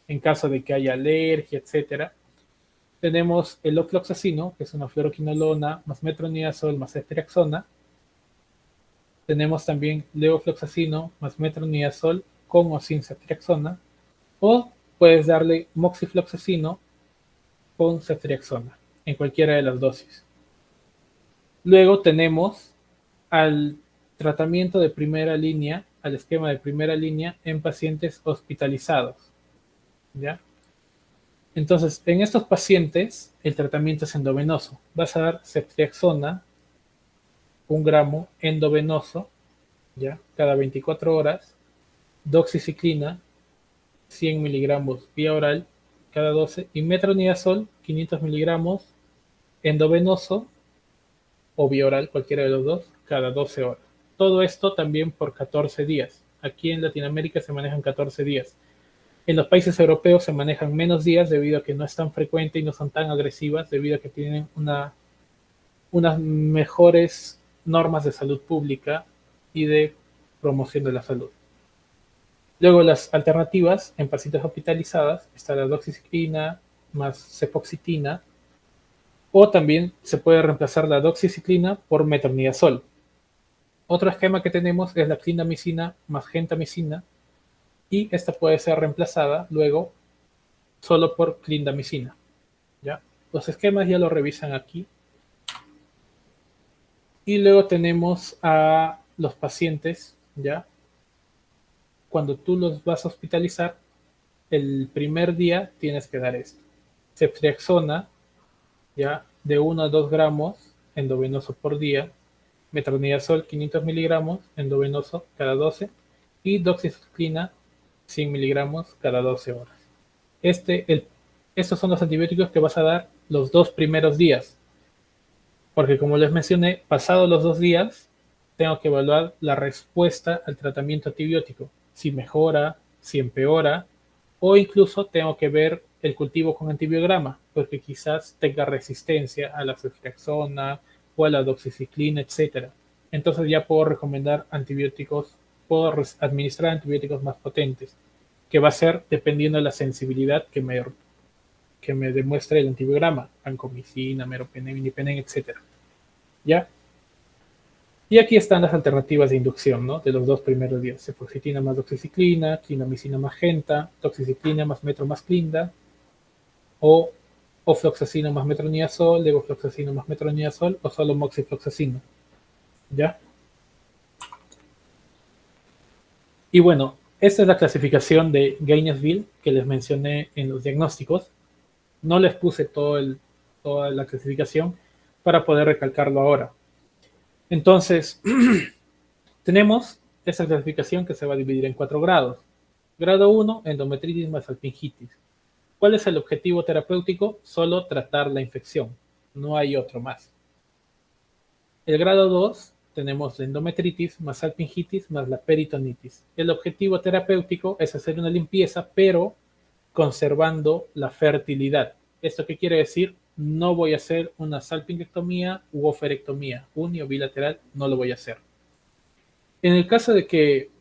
En caso de que haya alergia, etcétera. Tenemos el ofloxacino, que es una fluoroquinolona, más metronidazol, más ceftriaxona. Tenemos también levofloxacino, más metronidazol, con o sin ceftriaxona. O puedes darle moxifloxacino con ceftriaxona, en cualquiera de las dosis. Luego tenemos al tratamiento de primera línea, al esquema de primera línea en pacientes hospitalizados, ¿ya? Entonces, en estos pacientes, el tratamiento es endovenoso. Vas a dar ceftriaxona, 1 gramo endovenoso, ¿ya? Cada 24 horas, doxiciclina, 100 miligramos vía oral, cada 12, y metronidazol, 500 miligramos endovenoso o vía oral, cualquiera de los dos, cada 12 horas. Todo esto también por 14 días. Aquí en Latinoamérica se manejan 14 días. En los países europeos se manejan menos días debido a que no es tan frecuente y no son tan agresivas, debido a que tienen unas mejores normas de salud pública y de promoción de la salud. Luego las alternativas en pacientes hospitalizadas está la doxiciclina más cefoxitina, o también se puede reemplazar la doxiciclina por metronidazol. Otro esquema que tenemos es la clindamicina más gentamicina, y esta puede ser reemplazada luego solo por clindamicina. ¿Ya? Los esquemas ya lo revisan aquí. Y luego tenemos a los pacientes, ¿ya? Cuando tú los vas a hospitalizar, el primer día tienes que dar esto. Ceftriaxona, ¿ya? De 1 a 2 gramos endovenoso por día, metronidazol 500 miligramos endovenoso cada 12 y doxiciclina 100 miligramos cada 12 horas. Estos son los antibióticos que vas a dar los 2 primeros días, porque como les mencioné, pasados los 2 días, tengo que evaluar la respuesta al tratamiento antibiótico, si mejora, si empeora, o incluso tengo que ver el cultivo con antibiograma, porque quizás tenga resistencia a la ceftriaxona o a la doxiciclina, etc. Entonces ya puedo recomendar antibióticos, puedo administrar antibióticos más potentes, que va a ser dependiendo de la sensibilidad que me demuestre el antibiograma, vancomicina, meropenem, imipenem, etc. ¿Ya? Y aquí están las alternativas de inducción, ¿no? De los 2 primeros días. Cefoxitina más doxiciclina, clindamicina más genta, doxiciclina más metro más clinda, o ofloxacino más metronidazol, levofloxacino más metronidazol, o solo moxifloxacino. ¿Ya? Y bueno, esta es la clasificación de Gainesville que les mencioné en los diagnósticos. No les puse toda la clasificación para poder recalcarlo ahora. Entonces, tenemos esa clasificación que se va a dividir en 4 grados. Grado 1, endometritis más salpingitis. ¿Cuál es el objetivo terapéutico? Solo tratar la infección. No hay otro más. El grado 2, tenemos la endometritis más salpingitis más la peritonitis. El objetivo terapéutico es hacer una limpieza, pero conservando la fertilidad. ¿Esto qué quiere decir? No voy a hacer una salpingectomía u oferectomía, uni o bilateral, no lo voy a hacer. En el caso de que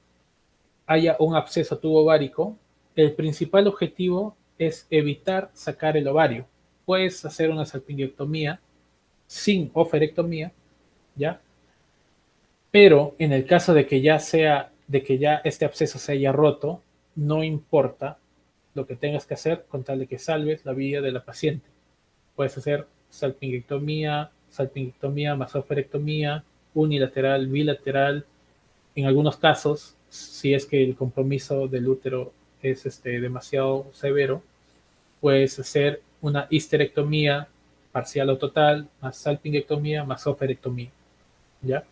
haya un absceso tubo ovárico, el principal objetivo es evitar sacar el ovario. Puedes hacer una salpingectomía sin oferectomía, ¿ya? Pero en el caso de que ya este absceso se haya roto, no importa lo que tengas que hacer con tal de que salves la vida de la paciente. Puedes hacer salpingectomía más oferectomía, unilateral, bilateral. En algunos casos, si es que el compromiso del útero es demasiado severo, puedes hacer una histerectomía parcial o total, más salpingectomía, más oferectomía. ¿Ya?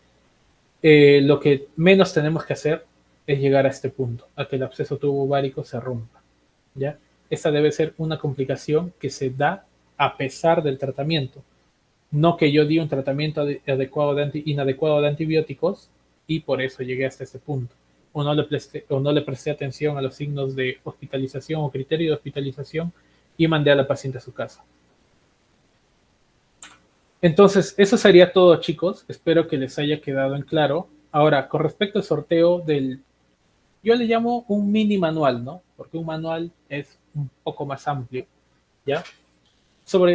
Lo que menos tenemos que hacer es llegar a este punto, a que el absceso tubo ovárico se rompa. ¿Ya? Esta debe ser una complicación que se da a pesar del tratamiento. No que yo di un tratamiento inadecuado de antibióticos y por eso llegué hasta este punto. O no le presté atención a los signos de hospitalización o criterio de hospitalización y mandé a la paciente a su casa. Entonces, eso sería todo, chicos. Espero que les haya quedado en claro. Ahora, con respecto al sorteo yo le llamo un mini manual, ¿no? Porque un manual es un poco más amplio, ¿ya?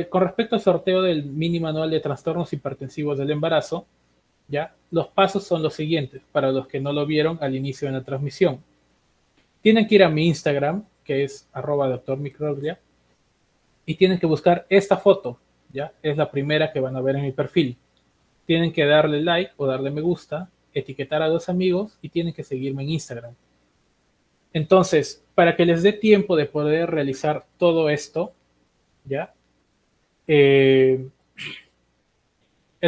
Con respecto al sorteo del mini manual de trastornos hipertensivos del embarazo, ¿ya? Los pasos son los siguientes, para los que no lo vieron al inicio de la transmisión. Tienen que ir a mi Instagram, que es @doctormicroglia, y tienen que buscar esta foto, ¿ya? Es la primera que van a ver en mi perfil. Tienen que darle like o darle me gusta, etiquetar a 2 amigos y tienen que seguirme en Instagram. Entonces, para que les dé tiempo de poder realizar todo esto, ¿ya? El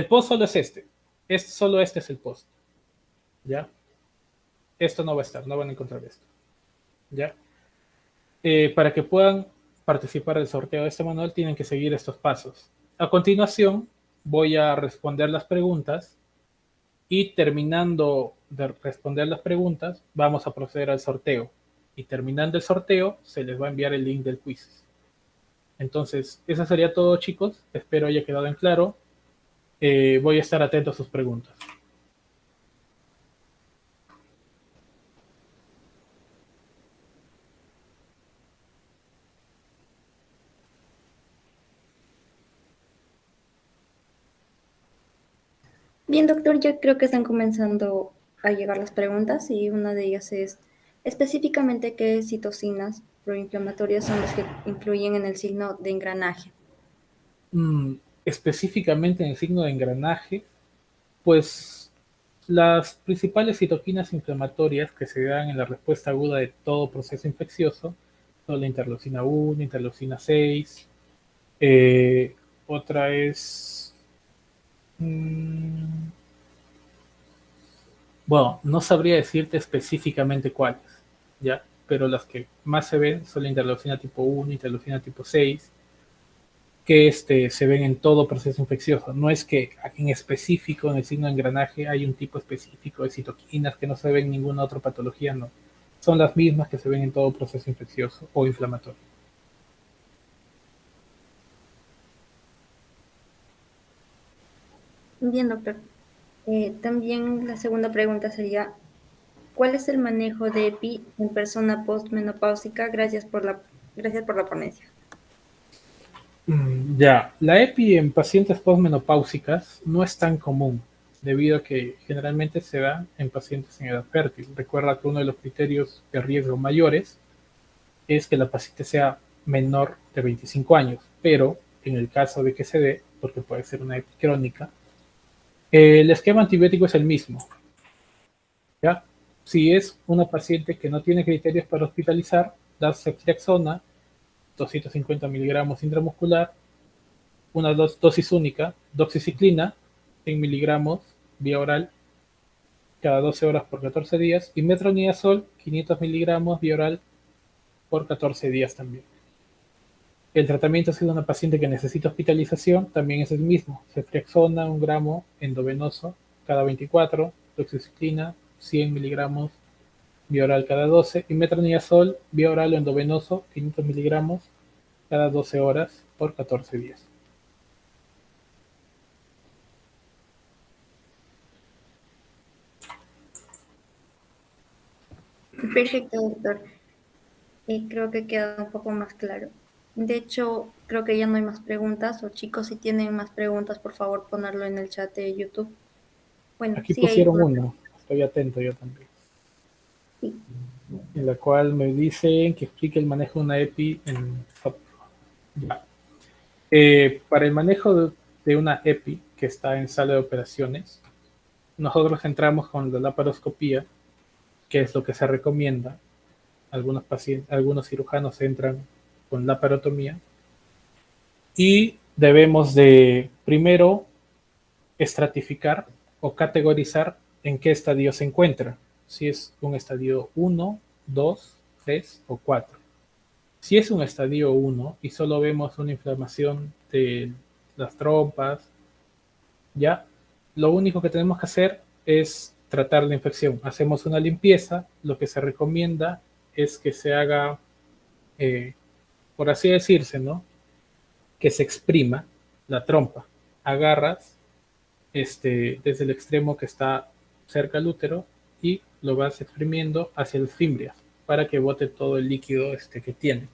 post solo es este. Solo este es el post, ¿ya? Esto no va a estar, no van a encontrar esto, ¿ya? Para que puedan participar del sorteo de este manual, tienen que seguir estos pasos. A continuación, voy a responder las preguntas y terminando de responder las preguntas, vamos a proceder al sorteo. Y terminando el sorteo, se les va a enviar el link del quiz. Entonces, eso sería todo, chicos. Espero haya quedado en claro. Voy a estar atento a sus preguntas. Bien, doctor, ya creo que están comenzando a llegar las preguntas y una de ellas es específicamente qué citocinas proinflamatorias son las que influyen en el signo de engranaje. Mm, Específicamente en el signo de engranaje, pues las principales citoquinas inflamatorias que se dan en la respuesta aguda de todo proceso infeccioso son la interleucina 1, interleucina 6, otra es, mm, bueno, no sabría decirte específicamente cuáles, ¿ya? Pero las que más se ven son la interleucina tipo 1, interleucina tipo 6, que se ven en todo proceso infeccioso. No es que en específico en el signo de engranaje hay un tipo específico de citoquinas que no se ven en ninguna otra patología, no. Son las mismas que se ven en todo proceso infeccioso o inflamatorio. Bien, doctor. También la segunda pregunta sería, ¿cuál es el manejo de EPI en persona postmenopáusica? Gracias por la ponencia. Ya, la EPI en pacientes postmenopáusicas no es tan común, debido a que generalmente se da en pacientes en edad fértil. Recuerda que uno de los criterios de riesgo mayores es que la paciente sea menor de 25 años, pero en el caso de que se dé, porque puede ser una EPI crónica, el esquema antibiótico es el mismo, ¿ya? Si es una paciente que no tiene criterios para hospitalizar, das ceftriaxona, 250 miligramos intramuscular, una dosis única, doxiciclina, 100 miligramos vía oral cada 12 horas por 14 días, y metronidazol, 500 miligramos vía oral por 14 días también. El tratamiento si es una paciente que necesita hospitalización también es el mismo, ceftriaxona 1 gramo endovenoso cada 24, doxiciclina 100 miligramos vía oral cada 12 y metronidazol vía oral o endovenoso 500 miligramos cada 12 horas por 14 días. Perfecto, doctor. Creo que queda un poco más claro. De hecho, creo que ya no hay más preguntas. O chicos, si tienen más preguntas, por favor, ponerlo en el chat de YouTube. Bueno, Aquí sí, hay pusieron una uno, estoy atento yo también, pregunta. en la cual me dicen que explique el manejo de una EPI en ya. Para el manejo de una EPI que está en sala de operaciones, nosotros entramos con la laparoscopía, que es lo que se recomienda. Algunos pacientes, algunos cirujanos entran con laparotomía y debemos de primero estratificar o categorizar en qué estadio se encuentra, si es un estadio 1, 2, 3 o 4. Si es un estadio 1 y solo vemos una inflamación de las trompas, ya lo único que tenemos que hacer es tratar la infección. Hacemos una limpieza, lo que se recomienda es que se haga, eh, por así decirse, ¿no? Que se exprima la trompa. Agarras desde el extremo que está cerca al útero y lo vas exprimiendo hacia las fimbrias para que bote todo el líquido que tiene.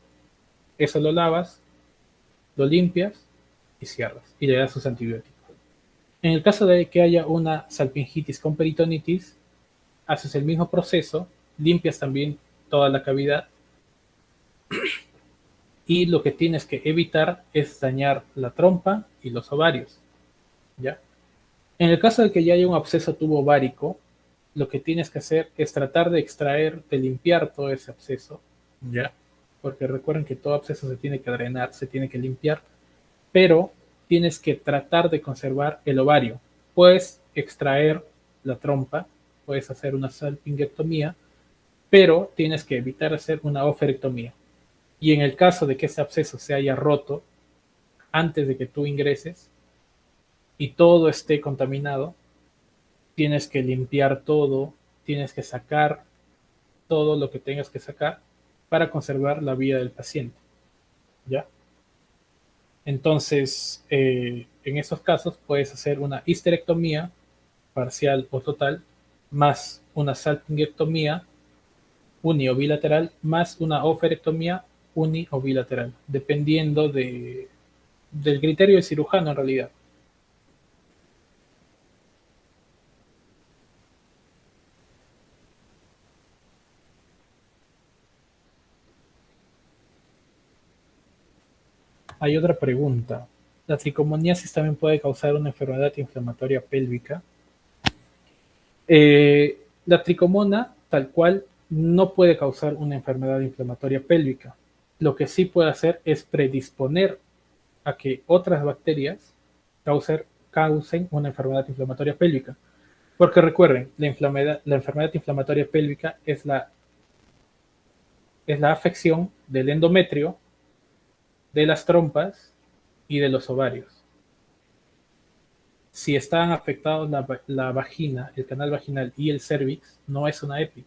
Eso lo lavas, lo limpias y cierras y le das sus antibióticos. En el caso de que haya una salpingitis con peritonitis, haces el mismo proceso, limpias también toda la cavidad y lo que tienes que evitar es dañar la trompa y los ovarios, ¿ya? En el caso de que ya haya un absceso tubo ovárico, lo que tienes que hacer es tratar de extraer, de limpiar todo ese absceso, ¿ya? Porque recuerden que todo absceso se tiene que drenar, se tiene que limpiar, pero tienes que tratar de conservar el ovario. Puedes extraer la trompa, puedes hacer una salpingectomía, pero tienes que evitar hacer una oferectomía. Y en el caso de que ese absceso se haya roto antes de que tú ingreses y todo esté contaminado, tienes que limpiar todo, tienes que sacar todo lo que tengas que sacar para conservar la vida del paciente, ¿ya? Entonces, en estos casos puedes hacer una histerectomía parcial o total, más una salpingectomía uni o bilateral, más una oferectomía uni o bilateral, dependiendo del criterio del cirujano en realidad. Hay otra pregunta. ¿La tricomoniasis también puede causar una enfermedad inflamatoria pélvica? La tricomona, tal cual, no puede causar una enfermedad inflamatoria pélvica. Lo que sí puede hacer es predisponer a que otras bacterias causen una enfermedad inflamatoria pélvica. Porque recuerden, la enfermedad inflamatoria pélvica es la afección del endometrio, de las trompas y de los ovarios. Si están afectados la vagina, el canal vaginal y el cervix, no es una EPI,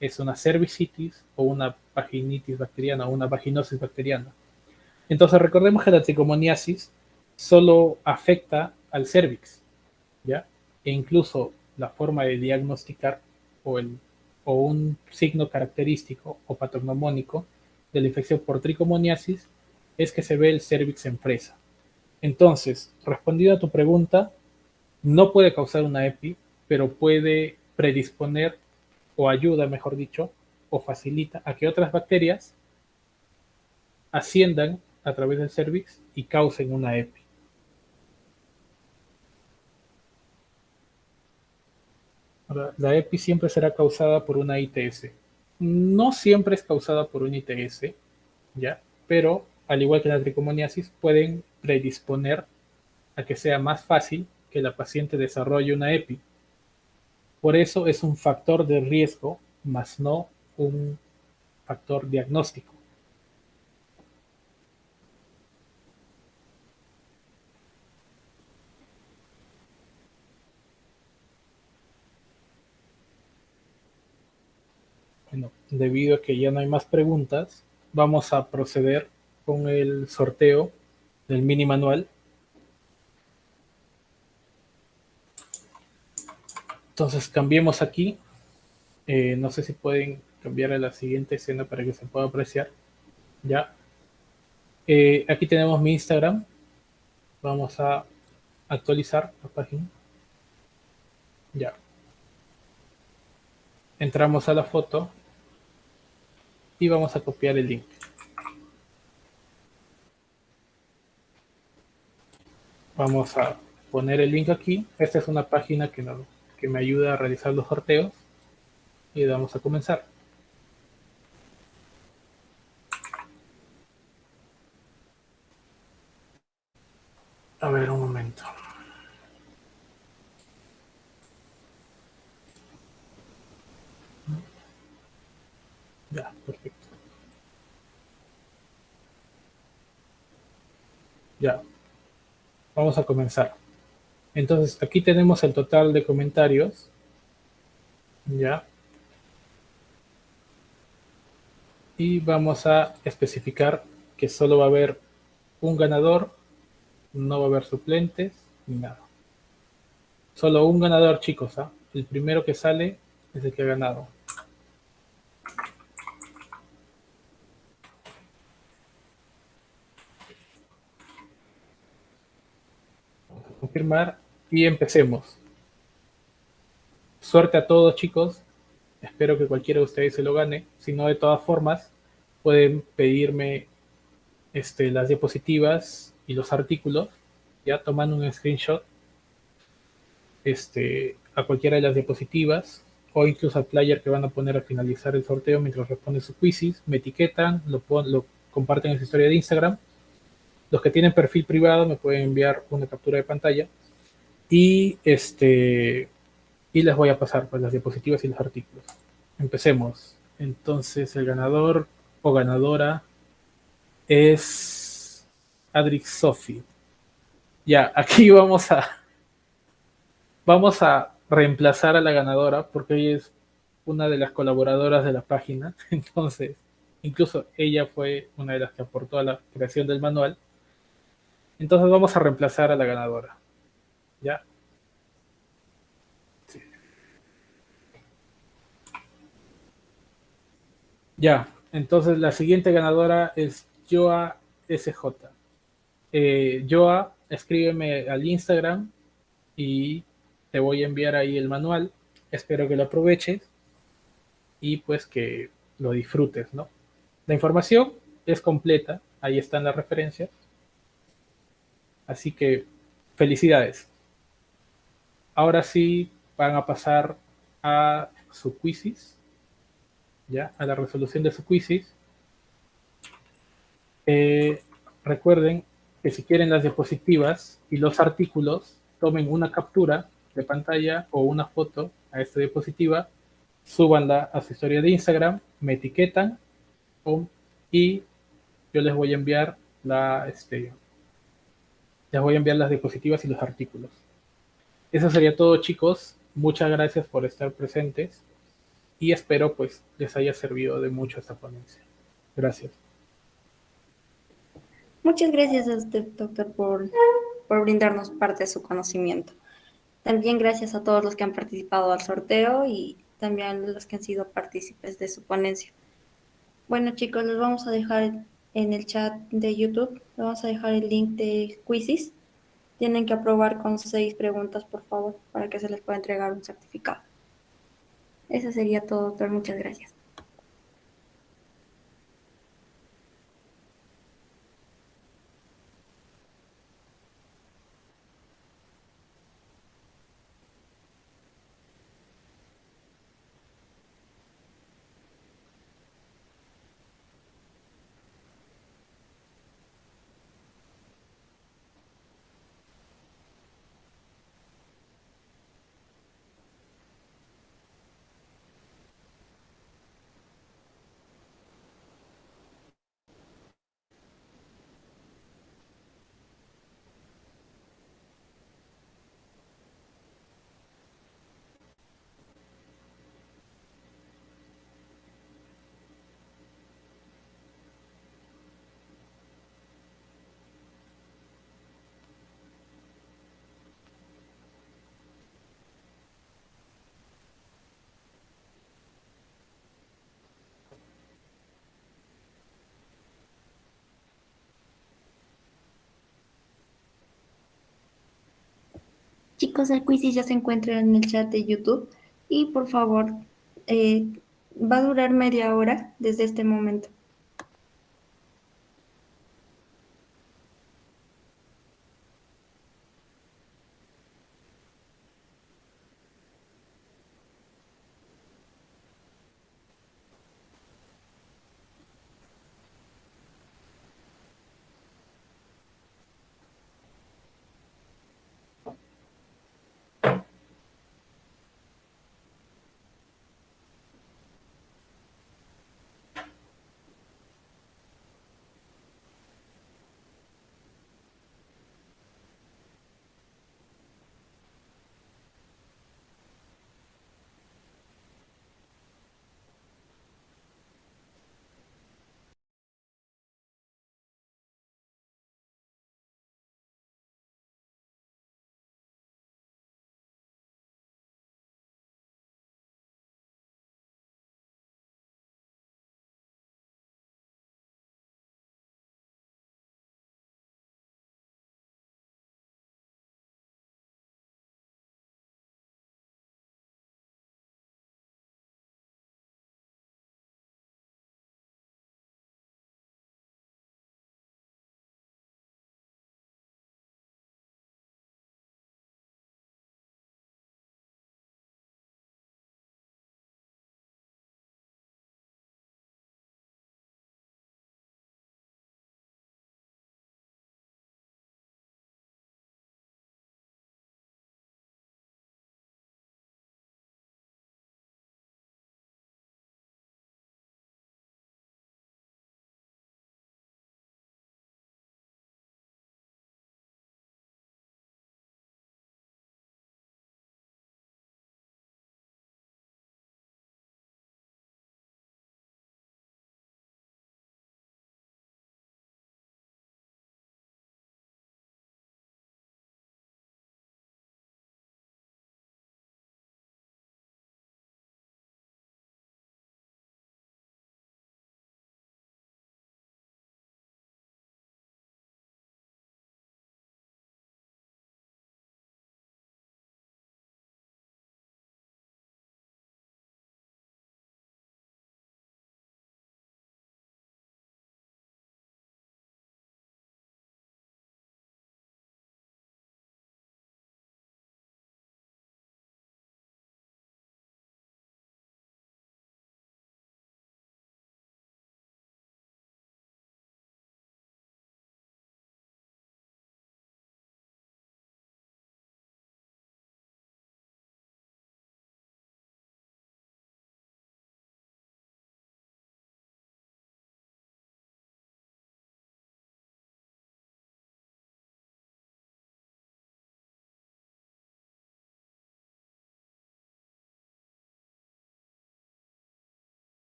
es una cervicitis o una vaginitis bacteriana o una vaginosis bacteriana. Entonces recordemos que la tricomoniasis solo afecta al cervix, ¿ya? E incluso la forma de diagnosticar o, el, o un signo característico o patognomónico de la infección por tricomoniasis es que se ve el cervix en fresa. Entonces, respondiendo a tu pregunta, no puede causar una EPI, pero puede predisponer o ayuda, mejor dicho, o facilita a que otras bacterias asciendan a través del cervix y causen una EPI. Ahora, la EPI siempre será causada por una ITS. No siempre es causada por un ITS, ¿ya? Pero, al igual que la tricomoniasis, pueden predisponer a que sea más fácil que la paciente desarrolle una EPI. Por eso es un factor de riesgo, más no un factor diagnóstico. Bueno, debido a que ya no hay más preguntas, vamos a proceder con el sorteo del mini manual. Entonces cambiemos aquí. No sé si pueden cambiar a la siguiente escena para que se pueda apreciar. Ya. Aquí tenemos mi Instagram. Vamos a actualizar la página. Ya. Entramos a la foto y vamos a copiar el link. Vamos a poner el link aquí. Esta es una página que me ayuda a realizar los sorteos y vamos a comenzar. A ver, un momento. Ya, perfecto. Ya, vamos a comenzar. Entonces, aquí tenemos el total de comentarios. Ya. Y vamos a especificar que solo va a haber un ganador, no va a haber suplentes ni nada. Solo un ganador, chicos. ¿Ah? El primero que sale es el que ha ganado. Vamos a confirmar y empecemos. Suerte a todos, chicos. Espero que cualquiera de ustedes se lo gane. Si no, de todas formas, pueden pedirme las diapositivas y los artículos, ya tomando un screenshot a cualquiera de las diapositivas o incluso al flyer que van a poner al finalizar el sorteo mientras responden su quizzes, me etiquetan, lo comparten en su historia de Instagram. Los que tienen perfil privado me pueden enviar una captura de pantalla y y les voy a pasar pues, las diapositivas y los artículos. Empecemos. Entonces el ganador o ganadora es Adrix Sophie. Ya, aquí vamos a reemplazar a la ganadora porque ella es una de las colaboradoras de la página. Entonces, incluso ella fue una de las que aportó a la creación del manual. Entonces vamos a reemplazar a la ganadora. ¿Ya? Sí. Ya, entonces la siguiente ganadora es Joa SJ. Joa, escríbeme al Instagram y te voy a enviar ahí el manual. Espero que lo aproveches y pues que lo disfrutes, ¿no? La información es completa, ahí están las referencias. Así que felicidades. Ahora sí van a pasar a su quizzes, ya, a la resolución de su quizzes. Eh, Recuerden que si quieren las diapositivas y los artículos, tomen una captura de pantalla o una foto a esta diapositiva, súbanla a su historia de Instagram, me etiquetan y yo les voy a enviar les voy a enviar las diapositivas y los artículos. Eso sería todo, chicos. Muchas gracias por estar presentes y espero pues les haya servido de mucho esta ponencia. Gracias. Muchas gracias a usted, doctor, por brindarnos parte de su conocimiento. También gracias a todos los que han participado al sorteo y también a los que han sido partícipes de su ponencia. Bueno, chicos, les vamos a dejar en el chat de YouTube, les vamos a dejar el link de Quizzes. Tienen que aprobar con 6 preguntas, por favor, para que se les pueda entregar un certificado. Eso sería todo, doctor. Muchas gracias. Chicos, el quiz ya se encuentra en el chat de YouTube y por favor, va a durar media hora desde este momento.